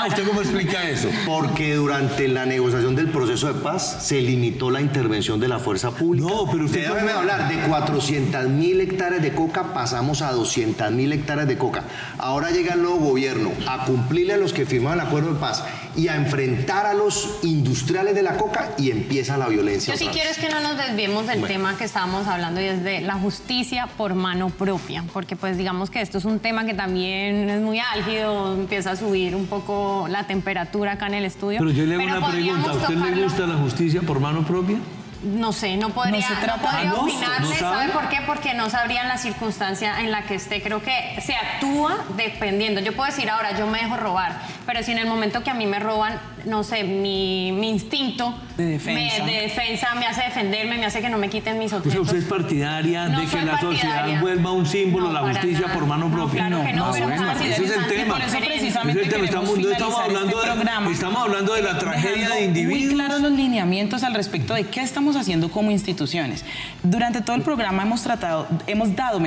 ¿Usted cómo explica eso? Porque durante la negociación del proceso de paz se limitó la intervención de la fuerza pública. No, pero usted... Déjame hablar, de 400.000 hectáreas de coca pasamos a 200.000 hectáreas de coca. Ahora llega el nuevo gobierno a cumplirle a los que firmaron el acuerdo de paz y a enfrentar a los industriales de la coca y empieza la violencia. Yo sí quiero es que no nos desviemos del tema que estábamos hablando y es de la justicia por mano propia, porque pues digamos que esto es un tema que también es muy álgido, empieza a subir un poco la temperatura acá en el estudio. Pero yo le hago una pregunta, ¿a usted le gusta la justicia por mano propia? No sé, no podría opinarle, ¿no sabe? ¿sabe por qué? Porque no sabrían la circunstancia en la que esté. Creo que se actúa dependiendo. Yo puedo decir ahora, yo me dejo robar, pero si en el momento que a mí me roban, no sé, mi instinto de defensa me hace defenderme, me hace que no me quiten mis objetos. ¿Usted es partidaria de que la sociedad vuelva un símbolo, la justicia por mano propia? Claro que no, pero bueno, ese es el tema. Por eso precisamente estamos hablando de la tragedia de individuos. Muy claros los lineamientos al respecto de qué estamos haciendo como instituciones. Durante todo el programa hemos dado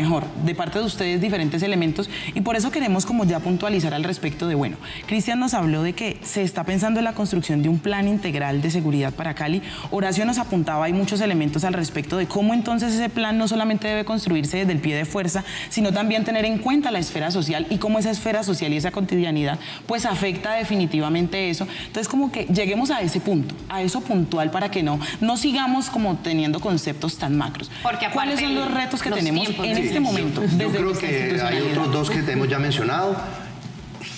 de parte de ustedes diferentes elementos y por eso queremos como ya puntualizar al respecto de, bueno, Cristian nos habló de que se está pensando en la construcción de un plan integral de seguridad para Cali. Horacio nos apuntaba, hay muchos elementos al respecto de cómo entonces ese plan no solamente debe construirse desde el pie de fuerza, sino también tener en cuenta la esfera social y cómo esa esfera social y esa cotidianidad pues afecta definitivamente eso. Entonces como que lleguemos a ese punto, a eso puntual para que no sigamos como teniendo conceptos tan macros. ¿Cuáles son los retos que tenemos en este momento? Yo creo que hay otros 2 que tenemos ya mencionado.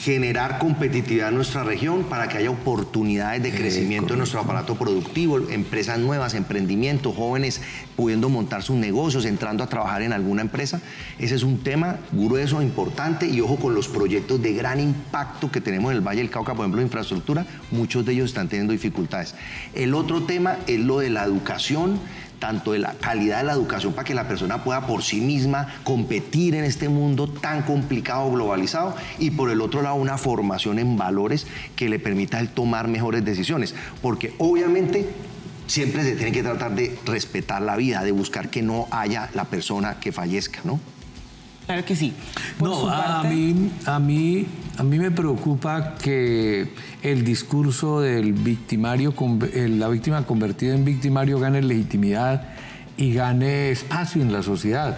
Generar competitividad en nuestra región para que haya oportunidades de crecimiento en nuestro aparato productivo, empresas nuevas, emprendimientos, jóvenes pudiendo montar sus negocios, entrando a trabajar en alguna empresa. Ese es un tema grueso, importante y ojo con los proyectos de gran impacto que tenemos en el Valle del Cauca, por ejemplo, infraestructura, muchos de ellos están teniendo dificultades. El otro tema es lo de la educación, tanto de la calidad de la educación para que la persona pueda por sí misma competir en este mundo tan complicado, globalizado, y por el otro lado una formación en valores que le permita el tomar mejores decisiones, porque obviamente siempre se tiene que tratar de respetar la vida, de buscar que no haya la persona que fallezca, ¿no? Claro que sí. A mí me preocupa que el discurso del victimario, la víctima convertida en victimario gane legitimidad y gane espacio en la sociedad.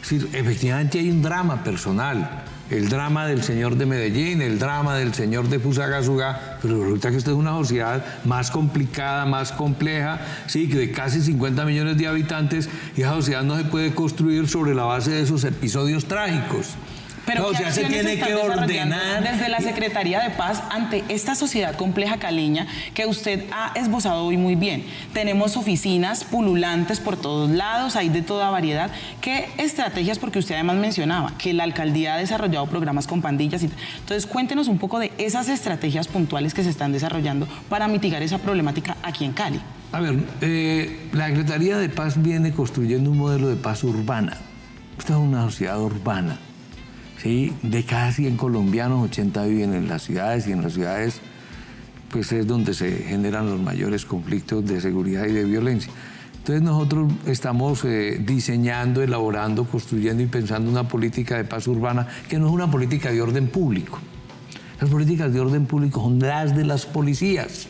Es decir, efectivamente hay un drama personal, el drama del señor de Medellín, el drama del señor de Fusagasugá, pero resulta que esta es una sociedad más complicada, más compleja, sí, de casi 50 millones de habitantes, y esa sociedad no se puede construir sobre la base de esos episodios trágicos. Pero no, se tiene que ordenar desde la Secretaría de Paz ante esta sociedad compleja caleña que usted ha esbozado hoy muy bien. Tenemos oficinas pululantes por todos lados, hay de toda variedad. ¿Qué estrategias? Porque usted además mencionaba que la alcaldía ha desarrollado programas con pandillas. Entonces, cuéntenos un poco de esas estrategias puntuales que se están desarrollando para mitigar esa problemática aquí en Cali. A ver, la Secretaría de Paz viene construyendo un modelo de paz urbana. Esta es una sociedad urbana. ¿Sí? De cada 100 colombianos, 80 viven en las ciudades, y en las ciudades pues es donde se generan los mayores conflictos de seguridad y de violencia. Entonces nosotros estamos diseñando, elaborando, construyendo y pensando una política de paz urbana que no es una política de orden público. Las políticas de orden público son las de las policías.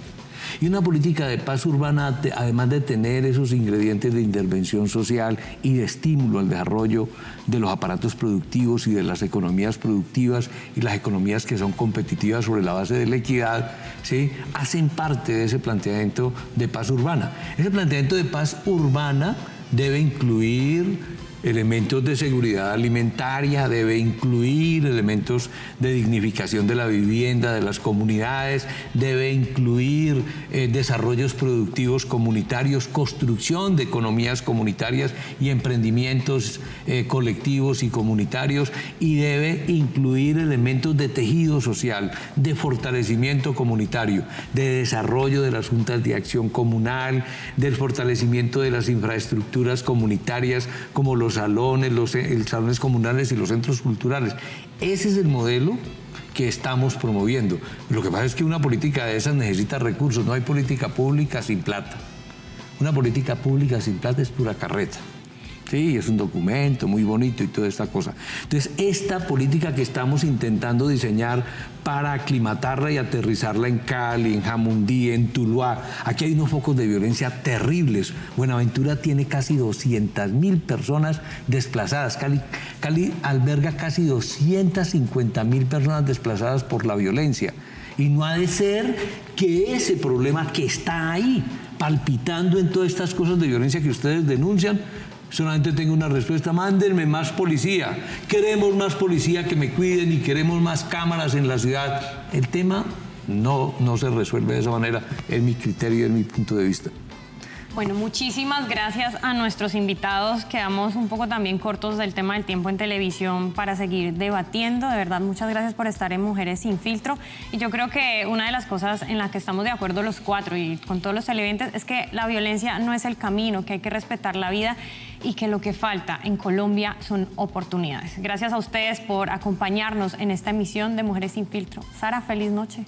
Y una política de paz urbana, además de tener esos ingredientes de intervención social y de estímulo al desarrollo de los aparatos productivos y de las economías productivas y las economías que son competitivas sobre la base de la equidad, ¿sí?, hacen parte de ese planteamiento de paz urbana. Ese planteamiento de paz urbana debe incluir elementos de seguridad alimentaria, debe incluir elementos de dignificación de la vivienda, de las comunidades, debe incluir desarrollos productivos comunitarios, construcción de economías comunitarias y emprendimientos colectivos y comunitarios, y debe incluir elementos de tejido social, de fortalecimiento comunitario, de desarrollo de las juntas de acción comunal, del fortalecimiento de las infraestructuras comunitarias como los salones, salones comunales y los centros culturales. Ese es el modelo que estamos promoviendo. Lo que pasa es que una política de esas necesita recursos. No hay política pública sin plata. Una política pública sin plata es pura carreta. Sí, es un documento muy bonito y toda esta cosa. Entonces, esta política que estamos intentando diseñar para aclimatarla y aterrizarla en Cali, en Jamundí, en Tuluá, aquí hay unos focos de violencia terribles. Buenaventura tiene casi 200.000 personas desplazadas. Cali alberga casi 250.000 personas desplazadas por la violencia. Y no ha de ser que ese problema que está ahí, palpitando en todas estas cosas de violencia que ustedes denuncian, solamente tengo una respuesta: mándenme más policía. Queremos más policía que me cuiden y queremos más cámaras en la ciudad. El tema no se resuelve de esa manera, es mi criterio, es mi punto de vista. Bueno, muchísimas gracias a nuestros invitados. Quedamos un poco también cortos del tema del tiempo en televisión para seguir debatiendo. De verdad, muchas gracias por estar en Mujeres Sin Filtro. Y yo creo que una de las cosas en las que estamos de acuerdo los cuatro y con todos los televidentes es que la violencia no es el camino, que hay que respetar la vida y que lo que falta en Colombia son oportunidades. Gracias a ustedes por acompañarnos en esta emisión de Mujeres Sin Filtro. Sara, feliz noche.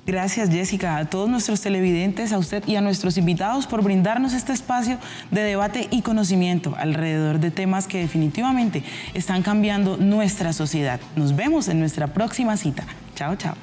Gracias, Jessica, a todos nuestros televidentes, a usted y a nuestros invitados por brindarnos este espacio de debate y conocimiento alrededor de temas que definitivamente están cambiando nuestra sociedad. Nos vemos en nuestra próxima cita. Chao, chao.